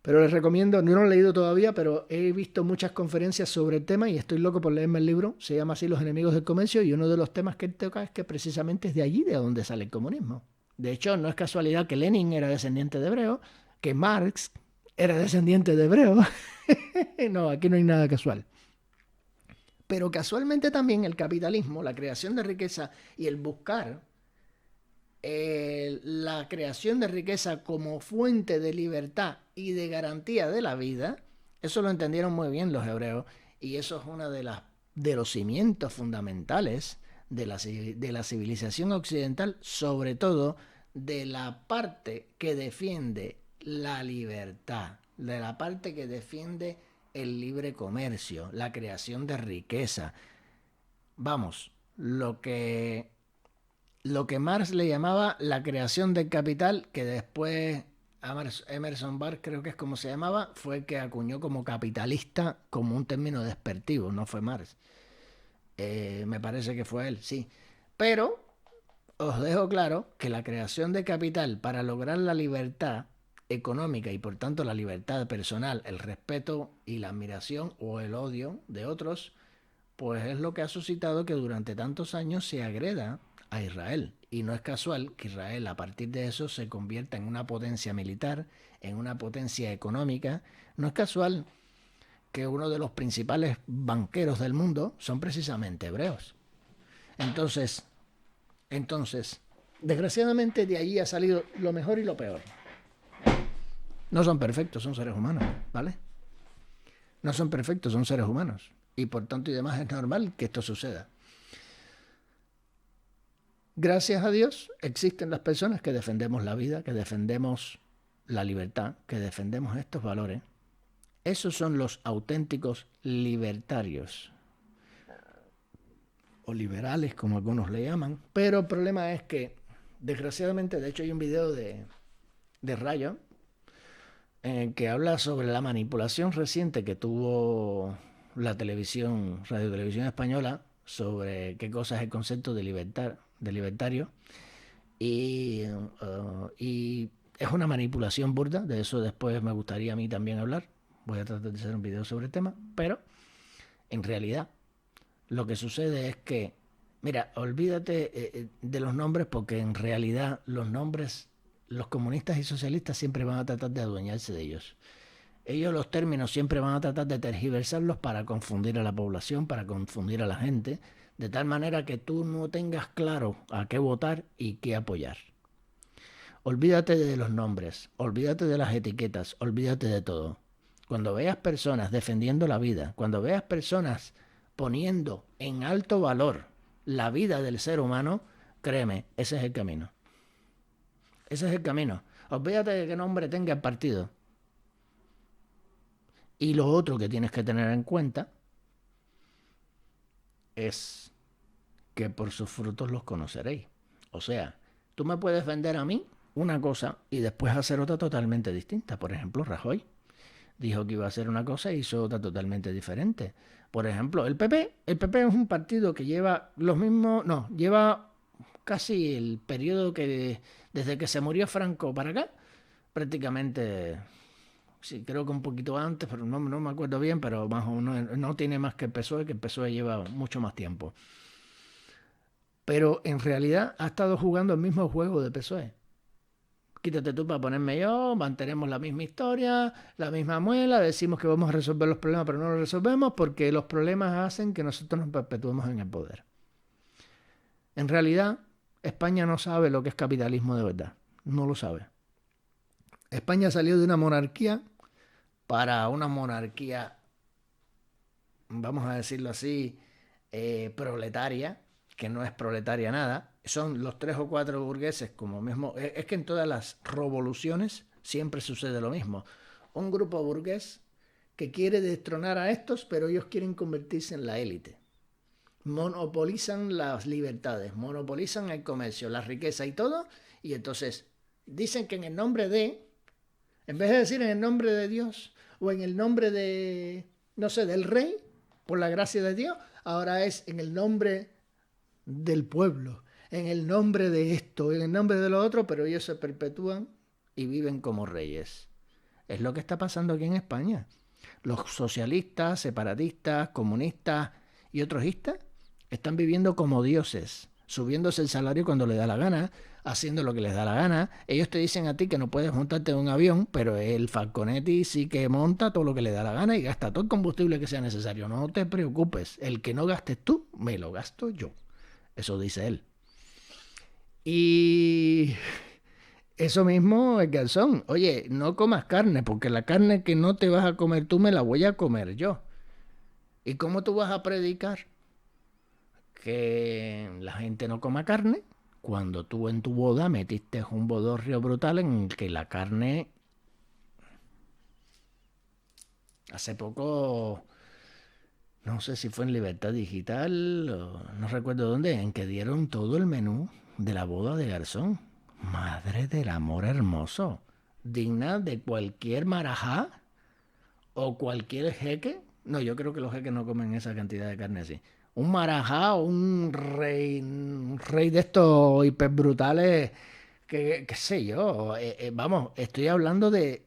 Pero les recomiendo, no lo he leído todavía, pero he visto muchas conferencias sobre el tema y estoy loco por leerme el libro. Se llama así Los enemigos del comercio y uno de los temas que él toca es que precisamente es de allí de donde sale el comunismo. De hecho, no es casualidad que Lenin era descendiente de hebreo, que Marx era descendiente de hebreo. No, aquí no hay nada casual. Pero casualmente también el capitalismo, la creación de riqueza y el buscar la creación de riqueza como fuente de libertad y de garantía de la vida, eso lo entendieron muy bien los hebreos y eso es uno de los cimientos fundamentales de la civilización occidental, sobre todo de la parte que defiende la libertad, de la parte que defiende el libre comercio, la creación de riqueza. Vamos, lo que Marx le llamaba la creación del capital, que después Emerson Barr, creo que es como se llamaba, fue el que acuñó como capitalista como un término despectivo, no fue Marx. Me parece que fue él, sí. Pero os dejo claro que la creación de capital para lograr la libertad económica y por tanto la libertad personal, el respeto y la admiración o el odio de otros, pues es lo que ha suscitado que durante tantos años se agreda a Israel. Y no es casual que Israel a partir de eso se convierta en una potencia militar, en una potencia económica. No es casual que uno de los principales banqueros del mundo son precisamente hebreos. Entonces, desgraciadamente de allí ha salido lo mejor y lo peor. No son perfectos, son seres humanos, ¿vale? No son perfectos, son seres humanos. Y por tanto y demás es normal que esto suceda. Gracias a Dios existen las personas que defendemos la vida, que defendemos la libertad, que defendemos estos valores. Esos son los auténticos libertarios. O liberales, como algunos le llaman. Pero el problema es que, desgraciadamente, de hecho hay un video de Rayo que habla sobre la manipulación reciente que tuvo la televisión, Radio Televisión Española, sobre qué cosa es el concepto de libertario. Y es una manipulación burda, de eso después me gustaría a mí también hablar. Voy a tratar de hacer un video sobre el tema, pero en realidad lo que sucede es que, mira, olvídate de los nombres porque en realidad los nombres, los comunistas y socialistas siempre van a tratar de adueñarse de ellos. Ellos los términos siempre van a tratar de tergiversarlos para confundir a la población, para confundir a la gente, de tal manera que tú no tengas claro a qué votar y qué apoyar. Olvídate de los nombres, olvídate de las etiquetas, olvídate de todo. Cuando veas personas defendiendo la vida, cuando veas personas poniendo en alto valor la vida del ser humano, créeme, ese es el camino. Ese es el camino. Olvídate de qué nombre tenga el partido. Y lo otro que tienes que tener en cuenta es que por sus frutos los conoceréis. O sea, tú me puedes vender a mí una cosa y después hacer otra totalmente distinta. Por ejemplo, Rajoy dijo que iba a hacer una cosa e hizo otra totalmente diferente. Por ejemplo, el PP es un partido que lleva los mismos, no, lleva casi el periodo que desde que se murió Franco para acá, prácticamente, sí, creo que un poquito antes, pero no me acuerdo bien, pero más o menos no tiene más que el PSOE lleva mucho más tiempo. Pero en realidad ha estado jugando el mismo juego de PSOE. Quítate tú para ponerme yo, mantenemos la misma historia, la misma muela, decimos que vamos a resolver los problemas, pero no los resolvemos porque los problemas hacen que nosotros nos perpetuemos en el poder. En realidad, España no sabe lo que es capitalismo de verdad. No lo sabe. España salió de una monarquía para una monarquía, vamos a decirlo así, proletaria, que no es proletaria nada. Son los 3 o 4 burgueses como mismo. Es que en todas las revoluciones siempre sucede lo mismo. Un grupo burgués que quiere destronar a estos, pero ellos quieren convertirse en la élite. Monopolizan las libertades, monopolizan el comercio, la riqueza y todo. Y entonces dicen que en el nombre de, en vez de decir en el nombre de Dios o en el nombre de, no sé, del rey, por la gracia de Dios, ahora es en el nombre del pueblo, en el nombre de esto, en el nombre de lo otro, pero ellos se perpetúan y viven como reyes. Es lo que está pasando aquí en España. Los socialistas, separatistas, comunistas y otros istas están viviendo como dioses, subiéndose el salario cuando les da la gana, haciendo lo que les da la gana. Ellos te dicen a ti que no puedes montarte en un avión, pero el Falconetti sí que monta todo lo que le da la gana y gasta todo el combustible que sea necesario. No te preocupes, el que no gastes tú, me lo gasto yo. Eso dice él. Y eso mismo es Garzón. Oye, no comas carne, porque la carne que no te vas a comer tú me la voy a comer yo. ¿Y cómo tú vas a predicar que la gente no coma carne cuando tú en tu boda metiste un bodorrio brutal en el que la carne... Hace poco, no sé si fue en Libertad Digital, o no recuerdo dónde, en que dieron todo el menú de la boda de Garzón. Madre del amor hermoso. Digna de cualquier marajá o cualquier jeque. No, yo creo que los jeques no comen esa cantidad de carne así. Un marajá o un rey de estos hiper brutales, que qué sé yo. Vamos, estoy hablando de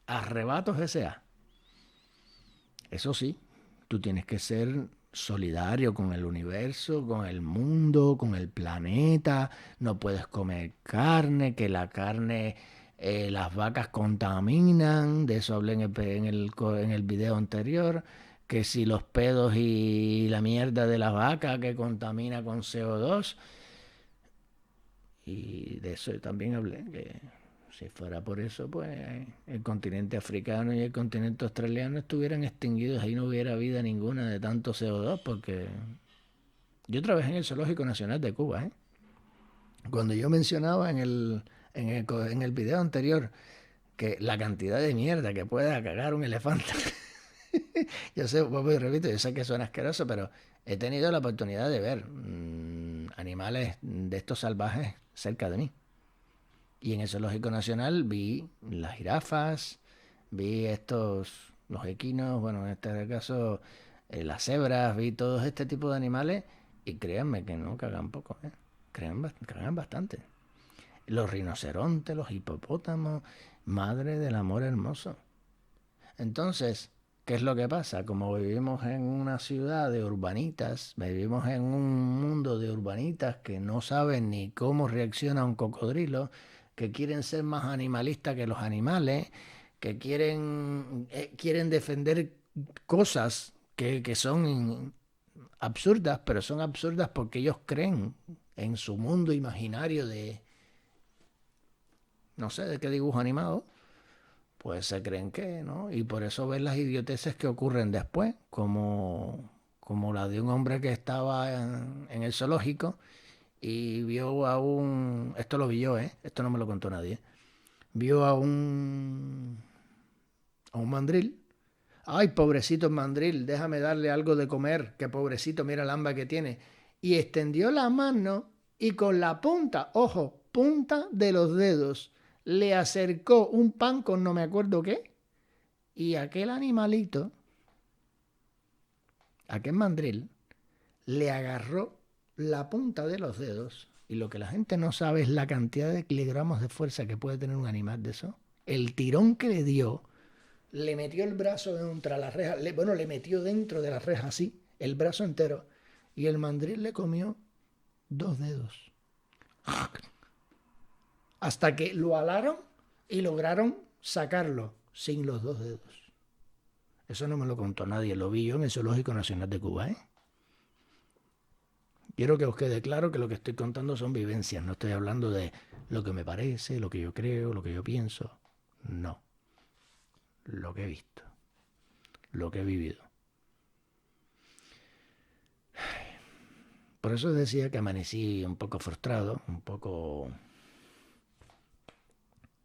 arrebatos S.A. Eso sí, tú tienes que ser solidario con el universo, con el mundo, con el planeta. No puedes comer carne, que la carne, las vacas contaminan. De eso hablé en el video anterior. Que si los pedos y la mierda de la vaca que contamina con CO2. Y de eso también hablé, que si fuera por eso, pues el continente africano y el continente australiano estuvieran extinguidos, ahí no hubiera vida ninguna de tanto CO2, porque yo trabajé en el Zoológico Nacional de Cuba, ¿eh? Cuando yo mencionaba en el video anterior que la cantidad de mierda que pueda cagar un elefante, yo sé, vuelvo y repito, yo sé que suena asqueroso, pero he tenido la oportunidad de ver animales de estos salvajes cerca de mí. Y en el Zoológico Nacional vi las jirafas, vi los equinos, bueno, en este caso las cebras, vi todo este tipo de animales y créanme que no cagan poco, ¿eh? Cagan bastante. Los rinocerontes, los hipopótamos, madre del amor hermoso. Entonces, ¿qué es lo que pasa? Como vivimos en una ciudad de urbanitas, vivimos en un mundo de urbanitas que no saben ni cómo reacciona un cocodrilo, que quieren ser más animalistas que los animales, que quieren defender cosas que son absurdas, pero son absurdas porque ellos creen en su mundo imaginario de, no sé, de qué dibujo animado, pues se creen que, ¿no? Y por eso ven las idioteces que ocurren después, como la de un hombre que estaba en el zoológico y vio esto lo vi yo, ¿eh? Esto no me lo contó nadie. Vio a un mandril. Ay, pobrecito mandril, déjame darle algo de comer, que pobrecito, mira el hambre que tiene. Y extendió la mano y con la punta, ojo, punta de los dedos, le acercó un pan con no me acuerdo qué. Y aquel animalito, aquel mandril, le agarró la punta de los dedos. Y lo que la gente no sabe es la cantidad de kilogramos de fuerza que puede tener un animal de eso. El tirón que le dio, le metió el brazo contra la reja, le metió dentro de la reja así, el brazo entero. Y el mandril le comió 2 dedos. Hasta que lo alaron y lograron sacarlo sin los 2 dedos. Eso no me lo contó nadie, lo vi yo en el Zoológico Nacional de Cuba, ¿eh? Quiero que os quede claro que lo que estoy contando son vivencias, no estoy hablando de lo que me parece, lo que yo creo, lo que yo pienso. No, lo que he visto, lo que he vivido. Por eso decía que amanecí un poco frustrado, un poco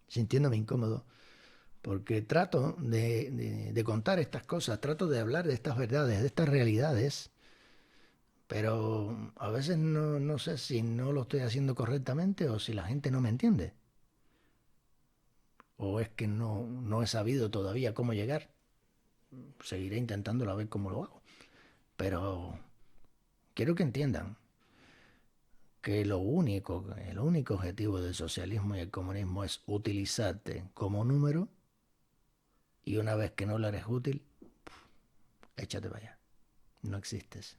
sintiéndome incómodo, porque trato de contar estas cosas, trato de hablar de estas verdades, de estas realidades, pero a veces no sé si no lo estoy haciendo correctamente o si la gente no me entiende. O es que no he sabido todavía cómo llegar. Seguiré intentándolo a ver cómo lo hago. Pero quiero que entiendan. que el único objetivo del socialismo y el comunismo es utilizarte como número y una vez que no le eres útil, échate para allá. No existes.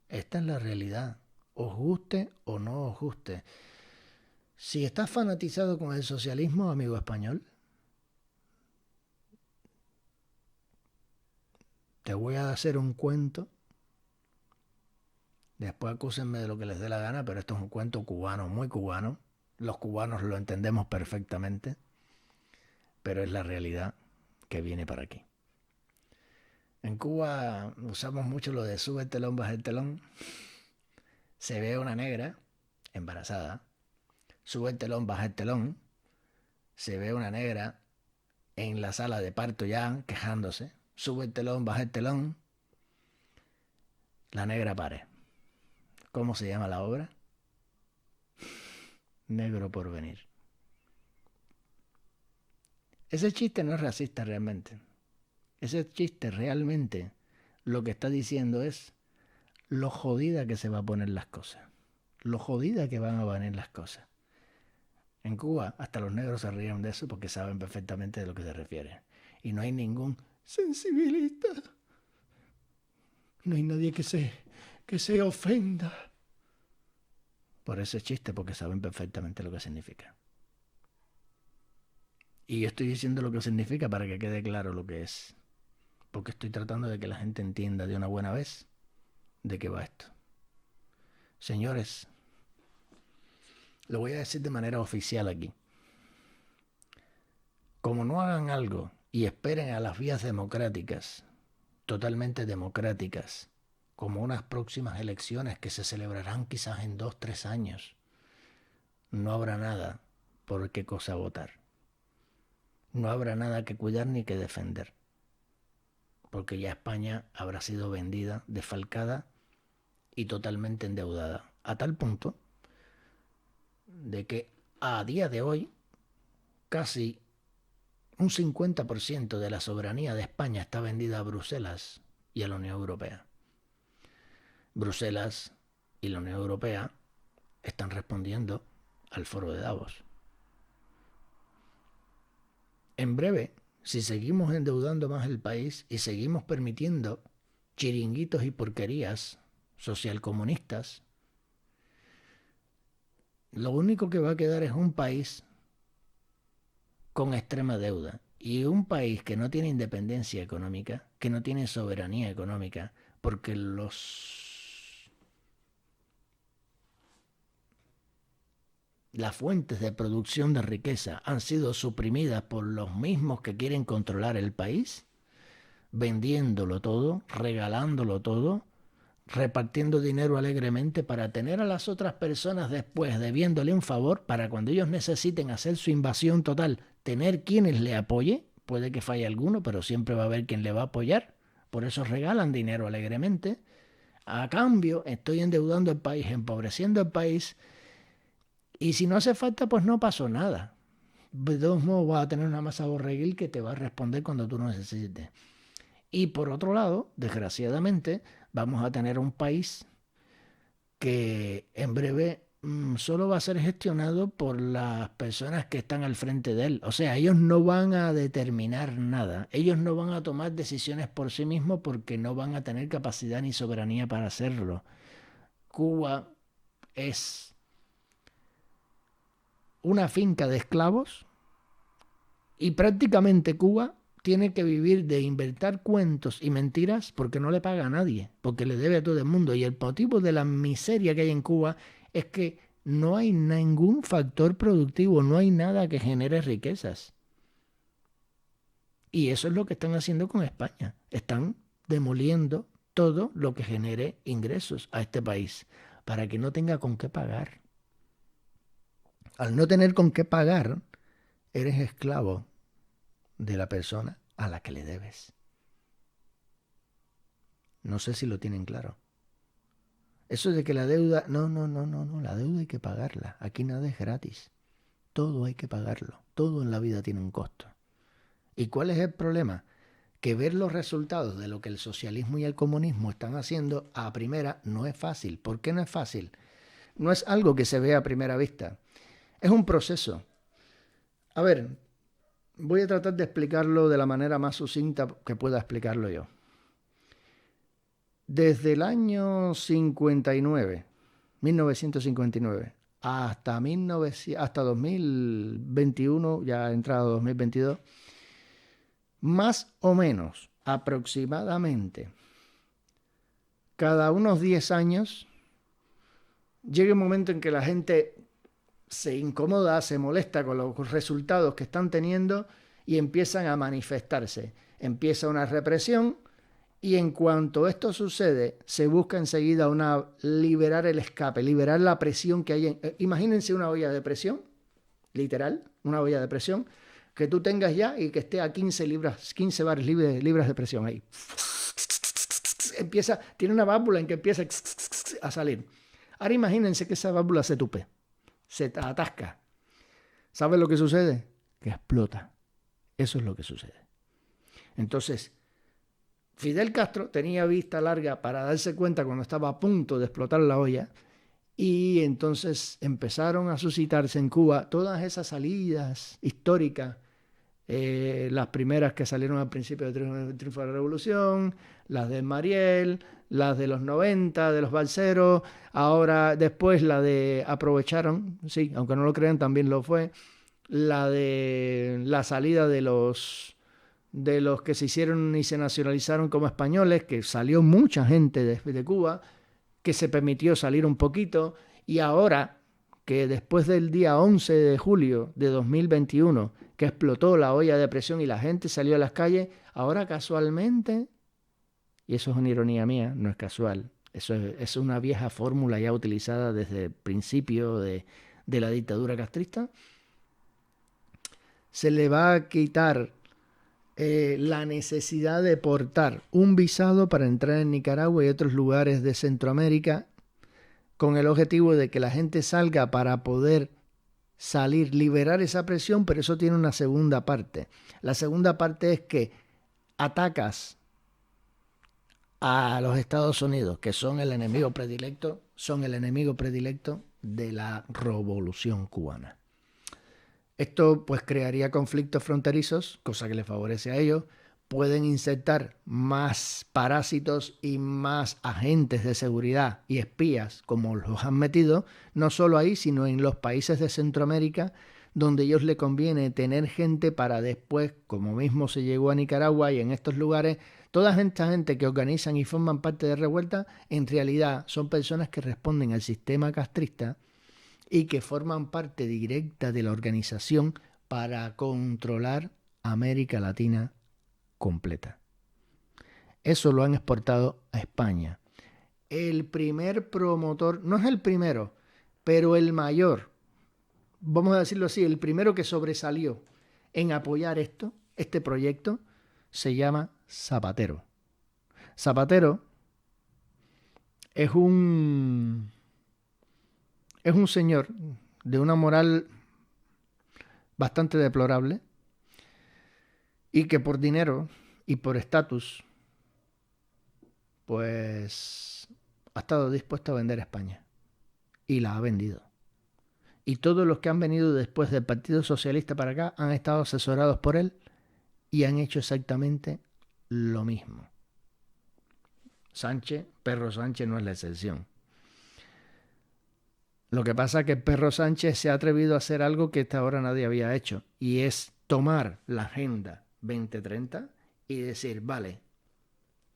Esta es la realidad. Os guste o no os guste. Si estás fanatizado con el socialismo, amigo español, te voy a hacer un cuento. Después acúsenme de lo que les dé la gana, pero esto es un cuento cubano, muy cubano. Los cubanos lo entendemos perfectamente, pero es la realidad que viene para aquí. En Cuba usamos mucho lo de sube el telón, baja el telón. Se ve una negra embarazada, sube el telón, baja el telón. Se ve una negra en la sala de parto ya quejándose. Sube el telón, baja el telón. La negra pare. ¿Cómo se llama la obra? Negro por venir. Ese chiste no es racista realmente. Ese chiste realmente lo que está diciendo es lo jodida que se va a poner las cosas. Lo jodida que van a venir las cosas. En Cuba hasta los negros se ríen de eso porque saben perfectamente de lo que se refiere. Y no hay ningún sensibilista. No hay nadie que se ofenda por ese chiste porque saben perfectamente lo que significa. Y yo estoy diciendo lo que significa para que quede claro lo que es. Porque estoy tratando de que la gente entienda de una buena vez de qué va esto. Señores, lo voy a decir de manera oficial aquí. Como no hagan algo y esperen a las vías democráticas, totalmente democráticas, como unas próximas elecciones que se celebrarán quizás en 2-3 años, no habrá nada por qué cosa votar. No habrá nada que cuidar ni que defender. Porque ya España habrá sido vendida, desfalcada y totalmente endeudada. A tal punto de que a día de hoy casi un 50% de la soberanía de España está vendida a Bruselas y a la Unión Europea. Bruselas y la Unión Europea están respondiendo al foro de Davos. En breve, si seguimos endeudando más el país y seguimos permitiendo chiringuitos y porquerías socialcomunistas, lo único que va a quedar es un país con extrema deuda. Y un país que no tiene independencia económica, que no tiene soberanía económica, porque las fuentes de producción de riqueza han sido suprimidas por los mismos que quieren controlar el país, vendiéndolo todo, regalándolo todo, repartiendo dinero alegremente para tener a las otras personas después debiéndole un favor para cuando ellos necesiten hacer su invasión total, tener quienes le apoye. Puede que falle alguno, pero siempre va a haber quien le va a apoyar. Por eso regalan dinero alegremente. A cambio, estoy endeudando el país, empobreciendo el país. Y si no hace falta, pues no pasó nada. De todos modos, vas a tener una masa borreguil que te va a responder cuando tú lo necesites. Y por otro lado, desgraciadamente, vamos a tener un país que en breve solo va a ser gestionado por las personas que están al frente de él. O sea, ellos no van a determinar nada. Ellos no van a tomar decisiones por sí mismos porque no van a tener capacidad ni soberanía para hacerlo. Cuba es una finca de esclavos y prácticamente Cuba tiene que vivir de inventar cuentos y mentiras porque no le paga a nadie, porque le debe a todo el mundo. Y el motivo de la miseria que hay en Cuba es que no hay ningún factor productivo, no hay nada que genere riquezas. Y eso es lo que están haciendo con España. Están demoliendo todo lo que genere ingresos a este país para que no tenga con qué pagar. Al no tener con qué pagar, eres esclavo de la persona a la que le debes. No sé si lo tienen claro. Eso de que la deuda... No, la deuda hay que pagarla. Aquí nada es gratis. Todo hay que pagarlo. Todo en la vida tiene un costo. ¿Y cuál es el problema? que ver los resultados de lo que el socialismo y el comunismo están haciendo a primera no es fácil. ¿Por qué no es fácil? No es algo que se vea a primera vista. Es un proceso. A ver, voy a tratar de explicarlo de la manera más sucinta que pueda explicarlo yo. Desde el año 1959, hasta 2021, ya entrado 2022, más o menos, aproximadamente, cada unos 10 años, llega un momento en que la gente se incomoda, se molesta con los resultados que están teniendo y empiezan a manifestarse. Empieza una represión y en cuanto esto sucede, se busca enseguida liberar el escape, liberar la presión que hay. Imagínense una olla de presión, literal, una olla de presión, que tú tengas ya y que esté a 15 bares libras de presión ahí. Tiene una válvula en que empieza a salir. Ahora imagínense que esa válvula se tupe, se atasca. ¿Sabes lo que sucede? Que explota. Eso es lo que sucede. Entonces, Fidel Castro tenía vista larga para darse cuenta cuando estaba a punto de explotar la olla, y entonces empezaron a suscitarse en Cuba todas esas salidas históricas, las primeras que salieron al principio del triunfo de la Revolución, las de Mariel, las de los 90, de los balseros, ahora después la de aprovecharon, sí, aunque no lo crean también lo fue, la de la salida de los que se hicieron y se nacionalizaron como españoles, que salió mucha gente de Cuba, que se permitió salir un poquito, y ahora que después del día 11 de julio de 2021, que explotó la olla de presión y la gente salió a las calles, ahora casualmente, y eso es una ironía mía, no es casual, eso es una vieja fórmula ya utilizada desde el principio de la dictadura castrista, se le va a quitar la necesidad de portar un visado para entrar en Nicaragua y otros lugares de Centroamérica, con el objetivo de que la gente salga para poder salir, liberar esa presión, pero eso tiene una segunda parte. La segunda parte es que atacas a los Estados Unidos, que son el enemigo predilecto de la revolución cubana. Esto pues crearía conflictos fronterizos, cosa que les favorece a ellos. Pueden insertar más parásitos y más agentes de seguridad y espías, como los han metido, no solo ahí, sino en los países de Centroamérica, donde a ellos les conviene tener gente para después, como mismo se llegó a Nicaragua y en estos lugares, toda esta gente que organizan y forman parte de revueltas, en realidad son personas que responden al sistema castrista y que forman parte directa de la organización para controlar América Latina completa. Eso lo han exportado a España. El primer promotor, no es el primero, pero el mayor, vamos a decirlo así, el primero que sobresalió en apoyar este proyecto, se llama Zapatero. Zapatero es un señor de una moral bastante deplorable y que por dinero y por estatus pues ha estado dispuesto a vender España y la ha vendido. Y todos los que han venido después del Partido Socialista para acá han estado asesorados por él y han hecho exactamente lo mismo. Pedro Sánchez no es la excepción. Lo que pasa es que Pedro Sánchez se ha atrevido a hacer algo que hasta ahora nadie había hecho, y es tomar la Agenda 2030 y decir, vale,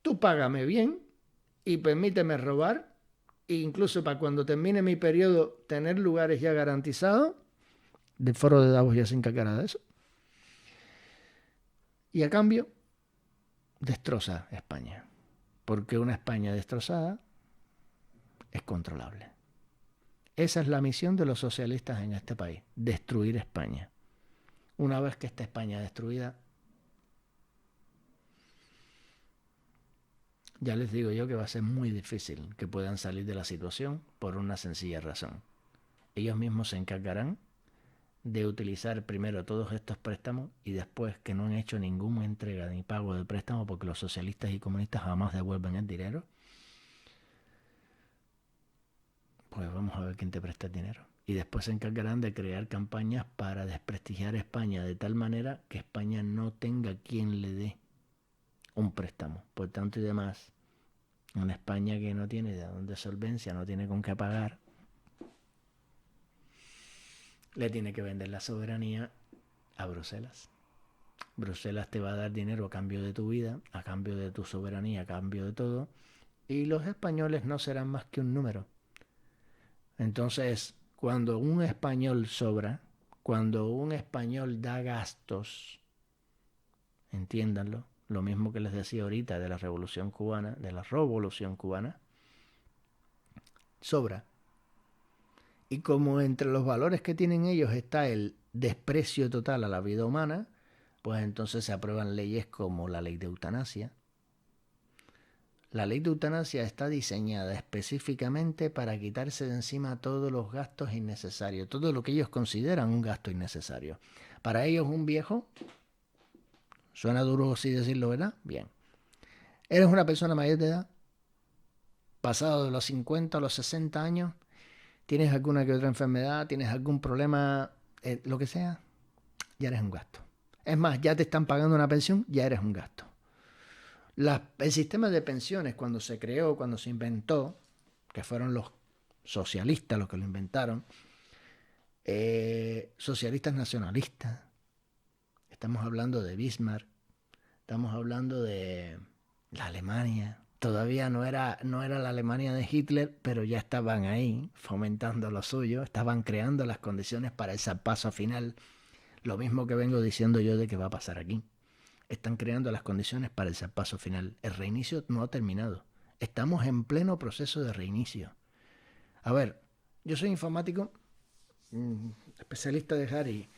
tú págame bien y permíteme robar, e incluso para cuando termine mi periodo tener lugares ya garantizados. Del foro de Davos ya se encargará de eso. Y a cambio, destroza España, porque una España destrozada es controlable. Esa es la misión de los socialistas en este país, destruir España. Una vez que esté España destruida, ya les digo yo que va a ser muy difícil que puedan salir de la situación por una sencilla razón. Ellos mismos se encargarán de utilizar primero todos estos préstamos y después que no han hecho ninguna entrega ni pago de préstamo porque los socialistas y comunistas jamás devuelven el dinero, pues vamos a ver quién te presta el dinero. Y después se encargarán de crear campañas para desprestigiar a España de tal manera que España no tenga quien le dé un préstamo. Por tanto y demás, una España que no tiene de dónde solvencia, no tiene con qué pagar, le tiene que vender la soberanía a Bruselas. Bruselas te va a dar dinero a cambio de tu vida, a cambio de tu soberanía, a cambio de todo, y los españoles no serán más que un número. Entonces, cuando un español sobra, cuando un español da gastos, entiéndanlo, lo mismo que les decía ahorita de la Revolución Cubana, sobra. Y como entre los valores que tienen ellos está el desprecio total a la vida humana, pues entonces se aprueban leyes como la ley de eutanasia. La ley de eutanasia está diseñada específicamente para quitarse de encima todos los gastos innecesarios, todo lo que ellos consideran un gasto innecesario. Para ellos un viejo, suena duro así decirlo, ¿verdad? Bien. Eres una persona mayor de edad, pasado de los 50 a los 60 años, tienes alguna que otra enfermedad, tienes algún problema, lo que sea, ya eres un gasto. Es más, ya te están pagando una pensión, ya eres un gasto. El sistema de pensiones, cuando se creó, cuando se inventó, que fueron los socialistas los que lo inventaron, socialistas nacionalistas, estamos hablando de Bismarck, estamos hablando de la Alemania. Todavía no era la Alemania de Hitler, pero ya estaban ahí fomentando lo suyo, estaban creando las condiciones para ese paso final. Lo mismo que vengo diciendo yo de que va a pasar aquí. Están creando las condiciones para ese paso final. El reinicio no ha terminado. Estamos en pleno proceso de reinicio. A ver, yo soy informático, especialista de hardware,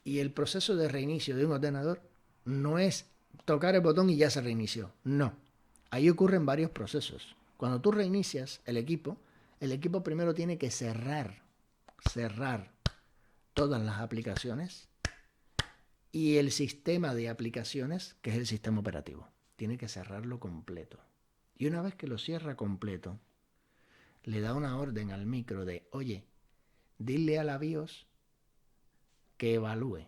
y el proceso de reinicio de un ordenador no es tocar el botón y ya se reinició. No. Ahí ocurren varios procesos. Cuando tú reinicias el equipo primero tiene que cerrar todas las aplicaciones y el sistema de aplicaciones, que es el sistema operativo. Tiene que cerrarlo completo. Y una vez que lo cierra completo, le da una orden al micro de, oye, dile a la BIOS que evalúe,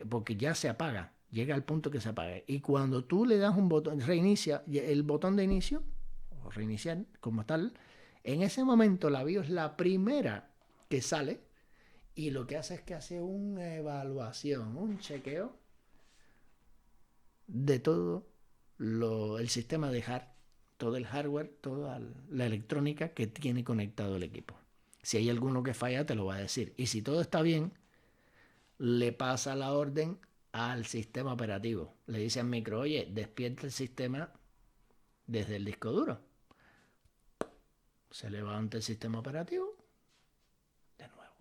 porque ya se apaga, llega al punto que se apaga. Y cuando tú le das un botón, reinicia, el botón de inicio, o reiniciar como tal, en ese momento la BIOS es la primera que sale y lo que hace es que hace una evaluación, un chequeo de todo el sistema de todo el hardware, toda la electrónica que tiene conectado el equipo. Si hay alguno que falla, te lo va a decir. Y si todo está bien, le pasa la orden al sistema operativo. Le dice al micro, oye, despierta el sistema desde el disco duro. Se levanta el sistema operativo de nuevo.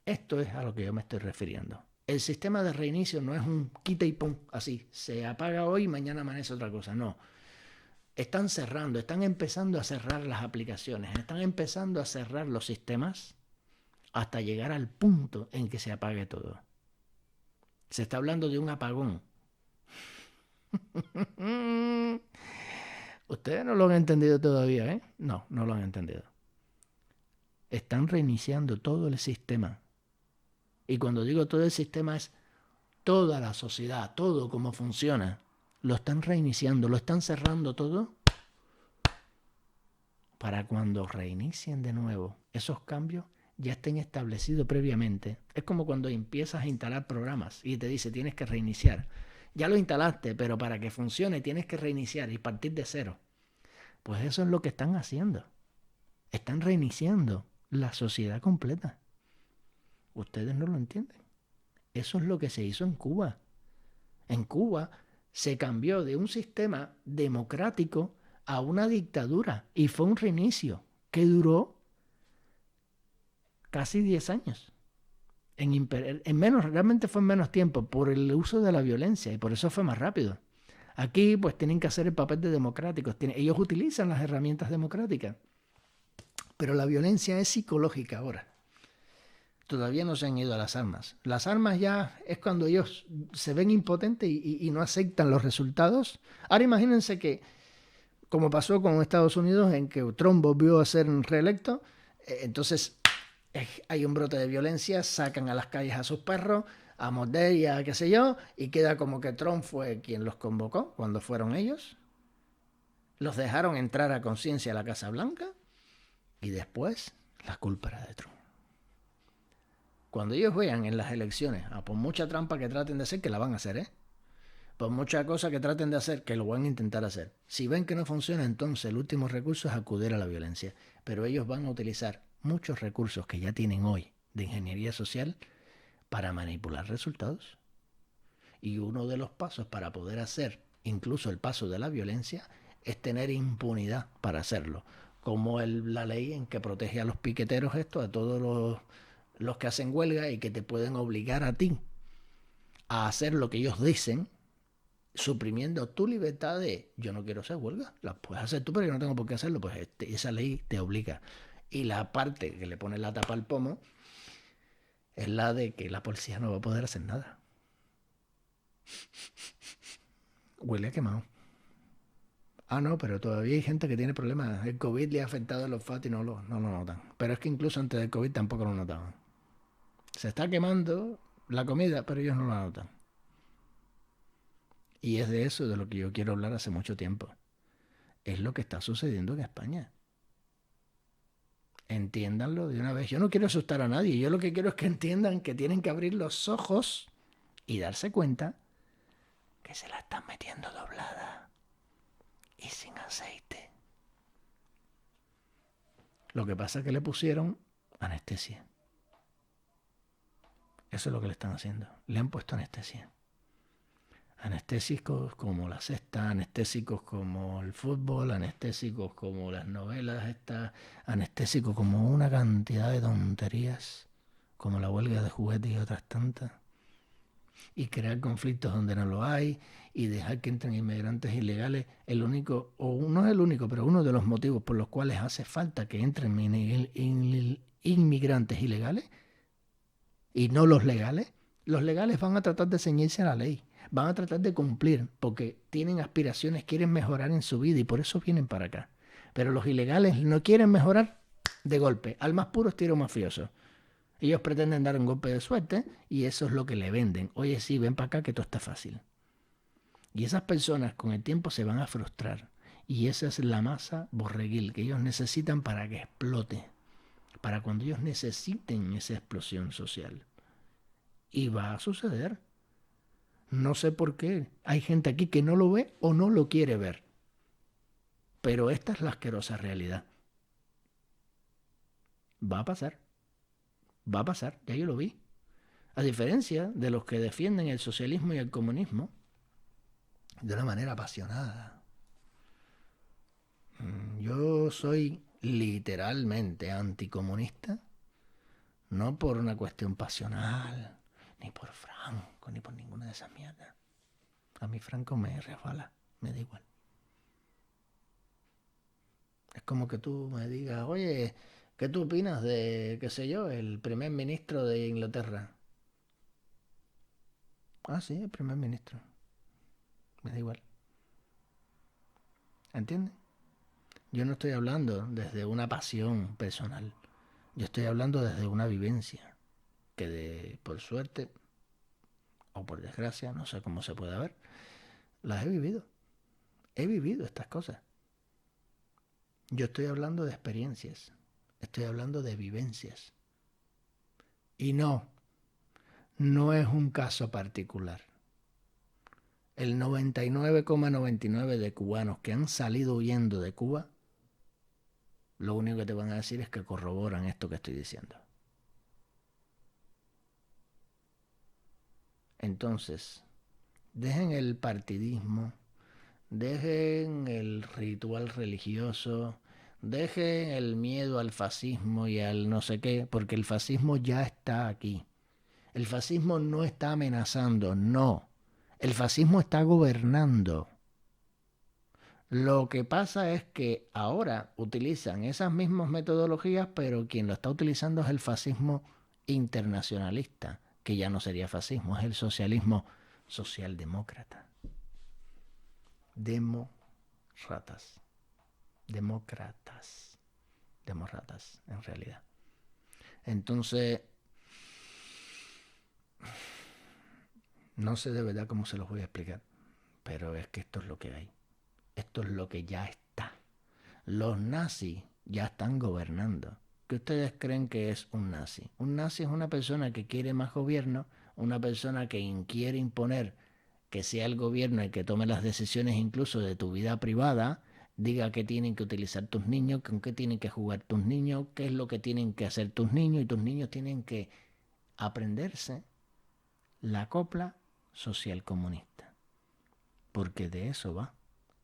Esto es a lo que yo me estoy refiriendo. El sistema de reinicio no es un quita y pum, así, se apaga hoy y mañana amanece otra cosa, no. Están cerrando, están empezando a cerrar las aplicaciones, están empezando a cerrar los sistemas hasta llegar al punto en que se apague todo. Se está hablando de un apagón. Ustedes no lo han entendido todavía, ¿eh? No lo han entendido. Están reiniciando todo el sistema. Y cuando digo todo el sistema es toda la sociedad, todo como funciona. Lo están reiniciando, lo están cerrando todo para cuando reinicien de nuevo esos cambios ya estén establecidos previamente. Es como cuando empiezas a instalar programas y te dice tienes que reiniciar. Ya lo instalaste, pero para que funcione tienes que reiniciar y partir de cero. Pues eso es lo que están haciendo. Están reiniciando la sociedad completa. Ustedes no lo entienden. Eso es lo que se hizo en Cuba. En Cuba se cambió de un sistema democrático a una dictadura y fue un reinicio que duró casi 10 años. Realmente fue en menos tiempo por el uso de la violencia y por eso fue más rápido. Aquí pues tienen que hacer el papel de democráticos. Ellos utilizan las herramientas democráticas, pero la violencia es psicológica ahora. todavía no se han ido a las armas. Las armas ya es cuando ellos se ven impotentes y no aceptan los resultados. Ahora imagínense que, como pasó con Estados Unidos, en que Trump volvió a ser reelecto, entonces hay un brote de violencia, sacan a las calles a sus perros, a morder y a qué sé yo, y queda como que Trump fue quien los convocó cuando fueron ellos. Los dejaron entrar a conciencia a la Casa Blanca y después la culpa era de Trump. Cuando ellos vean en las elecciones, por mucha trampa que traten de hacer, que la van a hacer, por mucha cosa que traten de hacer, que lo van a intentar hacer. Si ven que no funciona, entonces el último recurso es acudir a la violencia. Pero ellos van a utilizar muchos recursos que ya tienen hoy de ingeniería social para manipular resultados. Y uno de los pasos para poder hacer incluso el paso de la violencia es tener impunidad para hacerlo. Como la ley en que protege a los piqueteros esto, a todos los que hacen huelga y que te pueden obligar a ti a hacer lo que ellos dicen, suprimiendo tu libertad de yo no quiero hacer huelga, la puedes hacer tú pero yo no tengo por qué hacerlo, pues esa ley te obliga. Y la parte que le pone la tapa al pomo es la de que la policía no va a poder hacer nada. Huele a quemado. No, pero todavía hay gente que tiene problemas. El COVID le ha afectado el olfato y no lo notan. Pero es que incluso antes del COVID tampoco lo notaban. Se está quemando la comida, pero ellos no lo notan. Y es de eso de lo que yo quiero hablar hace mucho tiempo. Es lo que está sucediendo en España. Entiéndanlo de una vez. Yo no quiero asustar a nadie. Yo lo que quiero es que entiendan que tienen que abrir los ojos y darse cuenta que se la están metiendo doblada y sin aceite. Lo que pasa es que le pusieron anestesia. Eso es lo que le están haciendo. Le han puesto anestesia. Anestésicos como la sexta, anestésicos como el fútbol, anestésicos como las novelas estas, anestésicos como una cantidad de tonterías, como la huelga de juguetes y otras tantas. Y crear conflictos donde no lo hay y dejar que entren inmigrantes ilegales. El único, o no es el único, pero uno de los motivos por los cuales hace falta que entren inmigrantes ilegales y no los legales. Los legales van a tratar de ceñirse a la ley, van a tratar de cumplir porque tienen aspiraciones, quieren mejorar en su vida y por eso vienen para acá. Pero los ilegales no quieren mejorar de golpe, al más puro estilo mafioso. Ellos pretenden dar un golpe de suerte y eso es lo que le venden. Oye, sí, ven para acá que todo está fácil. Y esas personas con el tiempo se van a frustrar. Y esa es la masa borreguil que ellos necesitan para que explote. Para cuando ellos necesiten esa explosión social. Y va a suceder. No sé por qué. Hay gente aquí que no lo ve o no lo quiere ver. Pero esta es la asquerosa realidad. Va a pasar. Va a pasar, ya yo lo vi. A diferencia de los que defienden el socialismo y el comunismo de una manera apasionada. Yo soy literalmente anticomunista, no por una cuestión pasional, ni por Franco, ni por ninguna de esas mierdas. A mí Franco me resbala, me da igual. Es como que tú me digas, oye, ¿qué tú opinas de, qué sé yo, el primer ministro de Inglaterra? Sí, el primer ministro. Me da igual. ¿Entiendes? Yo no estoy hablando desde una pasión personal. Yo estoy hablando desde una vivencia que por suerte o por desgracia, no sé cómo se puede ver, las he vivido. He vivido estas cosas. Yo estoy hablando de experiencias. Estoy hablando de vivencias. Y no es un caso particular. El 99,99 de cubanos que han salido huyendo de Cuba, lo único que te van a decir es que corroboran esto que estoy diciendo. Entonces, dejen el partidismo, dejen el ritual religioso, dejen el miedo al fascismo y al no sé qué, porque el fascismo ya está aquí. El fascismo no está amenazando, no. El fascismo está gobernando. Lo que pasa es que ahora utilizan esas mismas metodologías, pero quien lo está utilizando es el fascismo internacionalista, que ya no sería fascismo, es el socialismo socialdemócrata. Demócratas, en realidad. Entonces, no sé de verdad cómo se los voy a explicar, pero es que esto es lo que hay. Esto es lo que ya está. Los nazis ya están gobernando. ¿Qué ustedes creen que es un nazi? Un nazi es una persona que quiere más gobierno, una persona que quiere imponer que sea el gobierno el que tome las decisiones incluso de tu vida privada, diga qué tienen que utilizar tus niños, con qué tienen que jugar tus niños, qué es lo que tienen que hacer tus niños, y tus niños tienen que aprenderse la copla social comunista. Porque de eso va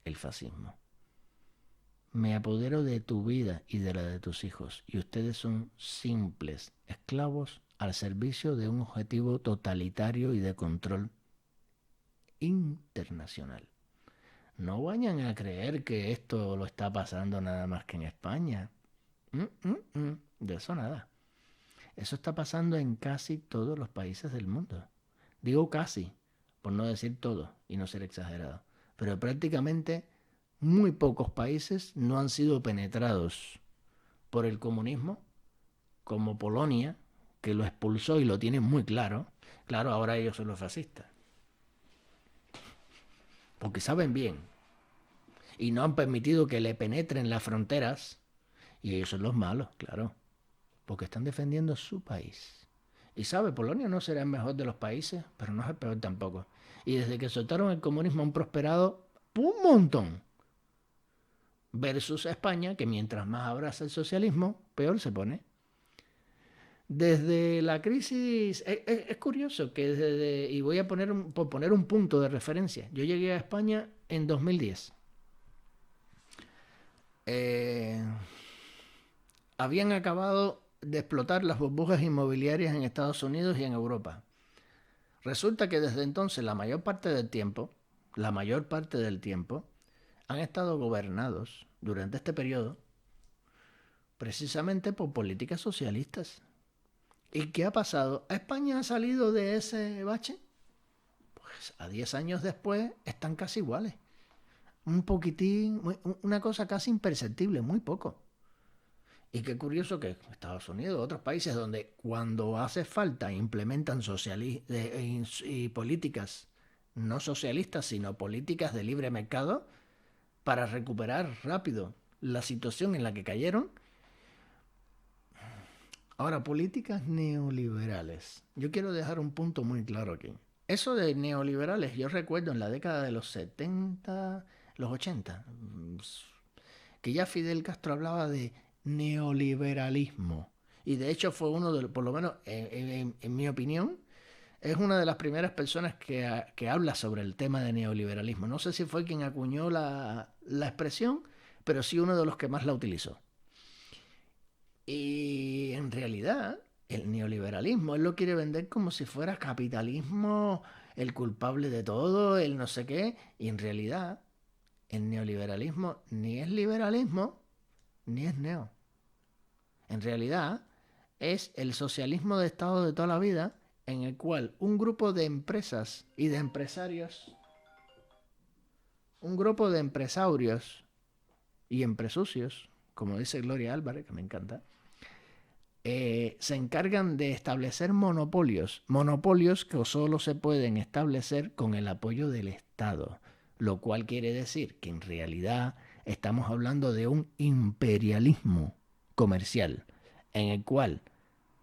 el fascismo. Me apodero de tu vida y de la de tus hijos, y ustedes son simples esclavos al servicio de un objetivo totalitario y de control internacional. No vayan a creer que esto lo está pasando nada más que en España. De eso nada. Eso está pasando en casi todos los países del mundo. Digo casi, por no decir todo y no ser exagerado. Pero prácticamente muy pocos países no han sido penetrados por el comunismo, como Polonia, que lo expulsó y lo tiene muy claro. Claro, ahora ellos son los fascistas. Porque saben bien. Y no han permitido que le penetren las fronteras. Y ellos son los malos, claro. Porque están defendiendo su país. Y sabe, Polonia no será el mejor de los países, pero no es el peor tampoco. Y desde que soltaron el comunismo han prosperado un montón. Versus España, que mientras más abraza el socialismo, peor se pone. Desde la crisis, es curioso que y voy a poner un punto de referencia. Yo llegué a España en 2010. Habían acabado de explotar las burbujas inmobiliarias en Estados Unidos y en Europa. Resulta que desde entonces la mayor parte del tiempo, han estado gobernados durante este periodo precisamente por políticas socialistas. ¿Y qué ha pasado? ¿España ha salido de ese bache? Pues a 10 años después están casi iguales. Un poquitín, una cosa casi imperceptible, muy poco. Y qué curioso que Estados Unidos, otros países donde cuando hace falta implementan y políticas no socialistas, sino políticas de libre mercado para recuperar rápido la situación en la que cayeron. Ahora, políticas neoliberales. Yo quiero dejar un punto muy claro aquí. Eso de neoliberales, yo recuerdo en la década de los 70, los 80, que ya Fidel Castro hablaba de neoliberalismo. Y de hecho fue uno de, por lo menos en mi opinión, es una de las primeras personas que habla sobre el tema de neoliberalismo. No sé si fue quien acuñó la expresión, pero sí uno de los que más la utilizó. Y en realidad, el neoliberalismo, él lo quiere vender como si fuera capitalismo, el culpable de todo, el no sé qué. Y en realidad, el neoliberalismo ni es liberalismo, ni es neo. En realidad, es el socialismo de Estado de toda la vida, en el cual un grupo de empresas y de empresarios, y empresucios, como dice Gloria Álvarez, que me encanta, se encargan de establecer monopolios que solo se pueden establecer con el apoyo del Estado, lo cual quiere decir que en realidad estamos hablando de un imperialismo comercial, en el cual,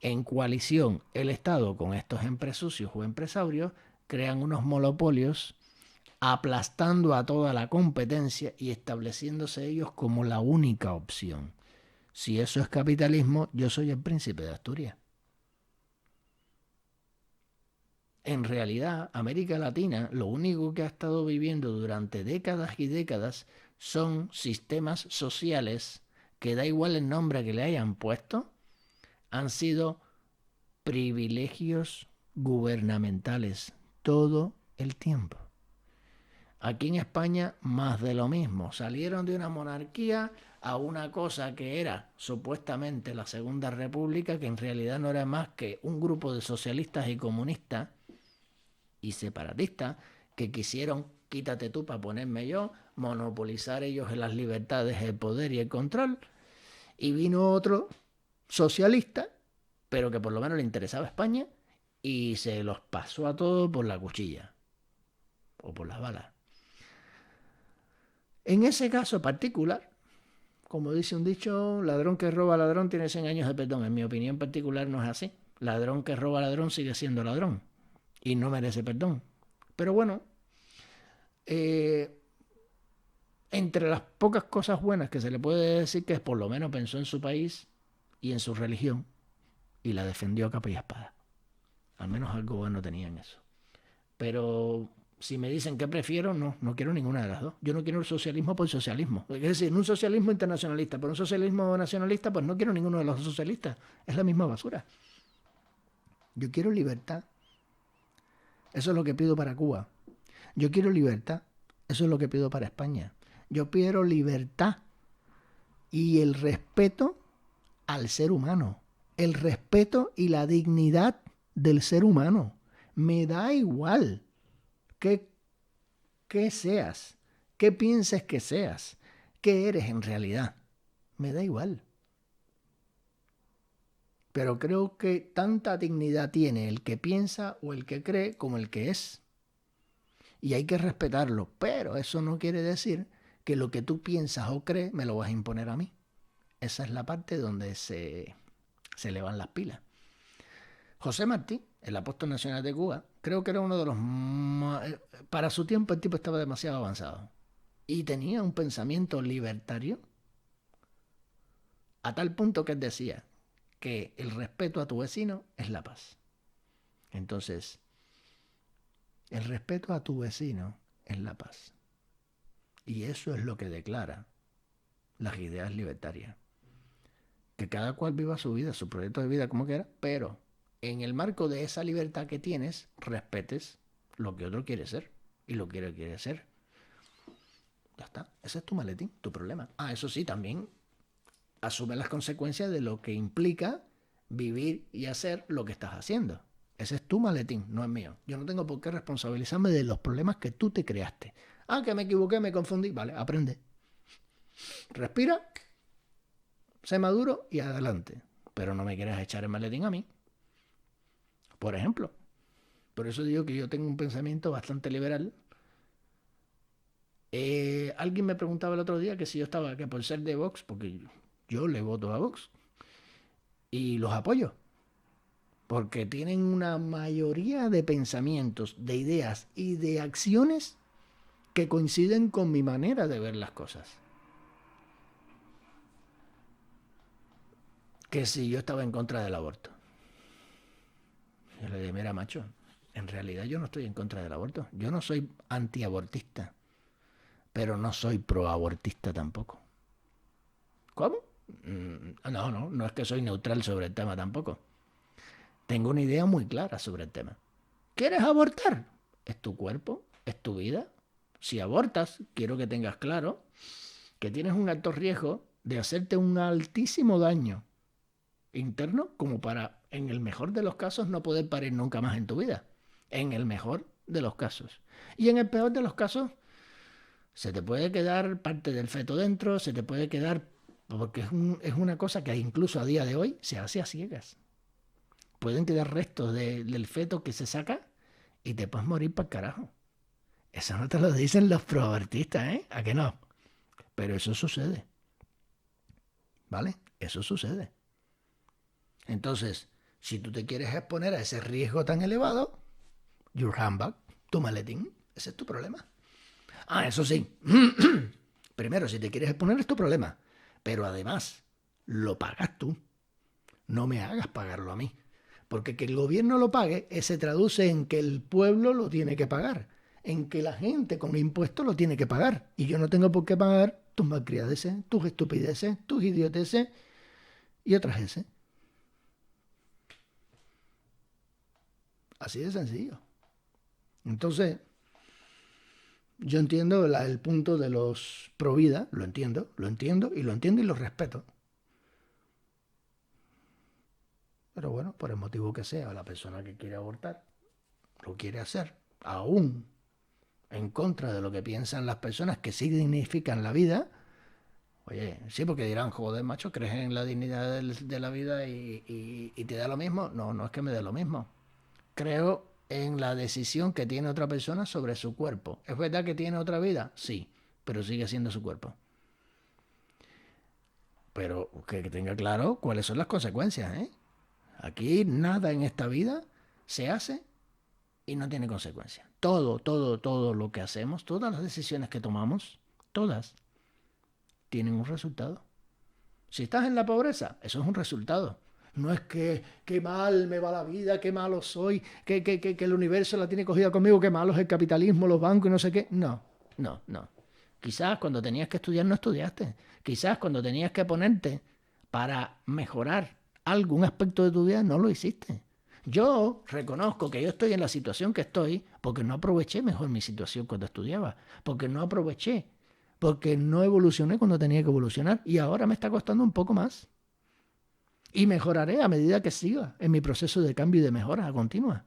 en coalición, el Estado con estos empresucios o empresarios crean unos monopolios aplastando a toda la competencia y estableciéndose ellos como la única opción. Si eso es capitalismo, yo soy el príncipe de Asturias. En realidad, América Latina lo único que ha estado viviendo durante décadas y décadas son sistemas sociales que da igual el nombre que le hayan puesto, han sido privilegios gubernamentales todo el tiempo. Aquí en España, más de lo mismo. Salieron de una monarquía a una cosa que era supuestamente la Segunda República, que en realidad no era más que un grupo de socialistas y comunistas y separatistas que quisieron, quítate tú para ponerme yo, monopolizar ellos en las libertades, el poder y el control. Y vino otro socialista, pero que por lo menos le interesaba España, y se los pasó a todos por la cuchilla o por las balas. En ese caso particular, como dice un dicho, ladrón que roba ladrón tiene 100 años de perdón. En mi opinión particular no es así. Ladrón que roba ladrón sigue siendo ladrón y no merece perdón. Pero bueno, entre las pocas cosas buenas que se le puede decir, que por lo menos pensó en su país y en su religión y la defendió a capa y espada. Al menos algo bueno tenía en eso. Pero si me dicen qué prefiero, no quiero ninguna de las dos. Yo no quiero el socialismo por socialismo. Es decir, un socialismo internacionalista, por un socialismo nacionalista, pues no quiero ninguno de los dos socialistas. Es la misma basura. Yo quiero libertad. Eso es lo que pido para Cuba. Yo quiero libertad. Eso es lo que pido para España. Yo quiero libertad y el respeto al ser humano. El respeto y la dignidad del ser humano. Me da igual qué seas, qué pienses que seas, qué eres en realidad. Me da igual. Pero creo que tanta dignidad tiene el que piensa o el que cree como el que es. Y hay que respetarlo, pero eso no quiere decir que lo que tú piensas o crees me lo vas a imponer a mí. Esa es la parte donde se le van las pilas. José Martí, el apóstol nacional de Cuba, creo que era uno de los para su tiempo el tipo estaba demasiado avanzado y tenía un pensamiento libertario a tal punto que él decía que el respeto a tu vecino es la paz. Entonces, el respeto a tu vecino es la paz. Y eso es lo que declara las ideas libertarias. Que cada cual viva su vida, su proyecto de vida como quiera, pero en el marco de esa libertad que tienes, respetes lo que otro quiere ser y lo que quiere ser. Ya está. Ese es tu maletín, tu problema. Eso sí, también asume las consecuencias de lo que implica vivir y hacer lo que estás haciendo. Ese es tu maletín, no es mío. Yo no tengo por qué responsabilizarme de los problemas que tú te creaste. Que me equivoqué, me confundí. Vale, aprende. Respira, sé maduro y adelante. Pero no me quieras echar el maletín a mí. Por ejemplo. Por eso digo que yo tengo un pensamiento bastante liberal. Alguien me preguntaba el otro día que si yo estaba, que por ser de Vox, porque yo le voto a Vox y los apoyo, porque tienen una mayoría de pensamientos, de ideas y de acciones que coinciden con mi manera de ver las cosas. Que si yo estaba en contra del aborto. Yo le dije, mira, macho, en realidad yo no estoy en contra del aborto. Yo no soy antiabortista, pero no soy proabortista tampoco. ¿Cómo? No es que soy neutral sobre el tema tampoco. Tengo una idea muy clara sobre el tema. ¿Quieres abortar? Es tu cuerpo, es tu vida. Si abortas, quiero que tengas claro que tienes un alto riesgo de hacerte un altísimo daño interno como para, en el mejor de los casos, no poder parir nunca más en tu vida. En el mejor de los casos. Y en el peor de los casos, se te puede quedar parte del feto dentro, se te puede quedar, porque es una cosa que incluso a día de hoy se hace a ciegas. Pueden quedar restos del feto que se saca y te puedes morir para el carajo. Eso no te lo dicen los proabortistas, ¿eh? ¿A que no? Pero eso sucede. ¿Vale? Eso sucede. Entonces, si tú te quieres exponer a ese riesgo tan elevado, your handbag, tu maletín, ese es tu problema. Eso sí. Primero, si te quieres exponer es tu problema. Pero además, lo pagas tú. No me hagas pagarlo a mí. Porque que el gobierno lo pague se traduce en que el pueblo lo tiene que pagar. En que la gente con impuestos lo tiene que pagar. Y yo no tengo por qué pagar tus malcriadeces, tus estupideces, tus idioteces y otras veces. Así de sencillo. Entonces, Yo entiendo el punto de los pro vida, lo entiendo y lo respeto. Pero bueno, por el motivo que sea, la persona que quiere abortar lo quiere hacer, aún en contra de lo que piensan las personas que sí dignifican la vida. Oye, sí, porque dirán, joder, macho, ¿crees en la dignidad de la vida y te da lo mismo? No, no es que me dé lo mismo. Creo en la decisión que tiene otra persona sobre su cuerpo. ¿Es verdad que tiene otra vida? Sí, pero sigue siendo su cuerpo. Pero que tenga claro cuáles son las consecuencias, ¿eh? Aquí nada en esta vida se hace y no tiene consecuencias. Todo lo que hacemos, todas las decisiones que tomamos, todas tienen un resultado. Si estás en la pobreza, eso es un resultado. No es que qué mal me va la vida, qué malo soy, que el universo la tiene cogida conmigo, qué malo es el capitalismo, los bancos y no sé qué. No, no, no. Quizás cuando tenías que estudiar no estudiaste. Quizás cuando tenías que ponerte para mejorar algún aspecto de tu vida no lo hiciste. Yo reconozco que yo estoy en la situación que estoy porque no aproveché mejor mi situación cuando estudiaba, porque no aproveché, porque no evolucioné cuando tenía que evolucionar y ahora me está costando un poco más. Y mejoraré a medida que siga en mi proceso de cambio y de mejora continua,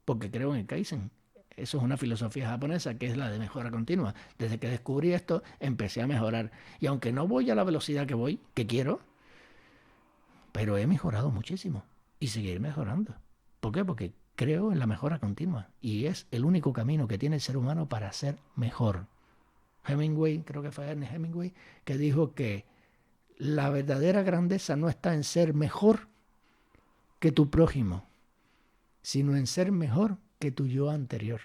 porque creo en el Kaizen. Eso es una filosofía japonesa que es la de mejora continua. Desde que descubrí esto, empecé a mejorar. Y aunque no voy a la velocidad que voy, que quiero, pero he mejorado muchísimo y seguiré mejorando. ¿Por qué? Porque creo en la mejora continua y es el único camino que tiene el ser humano para ser mejor. Hemingway, creo que fue Ernest Hemingway, que dijo que la verdadera grandeza no está en ser mejor que tu prójimo, sino en ser mejor que tu yo anterior.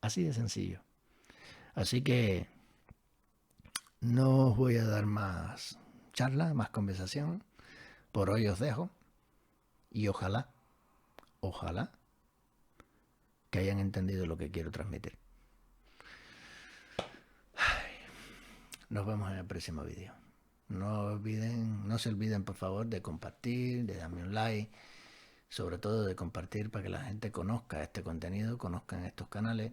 Así de sencillo. Así que no os voy a dar más charla, más conversación. Por hoy os dejo y ojalá que hayan entendido lo que quiero transmitir. Nos vemos en el próximo vídeo. No se olviden por favor de compartir, de darme un like, sobre todo de compartir para que la gente conozca este contenido, conozcan estos canales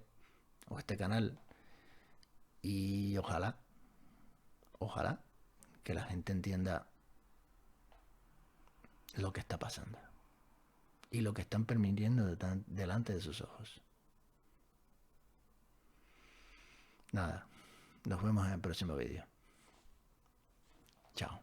o este canal y ojalá que la gente entienda lo que está pasando y lo que están permitiendo delante de sus ojos. Nada, nos vemos en el próximo vídeo. Chao.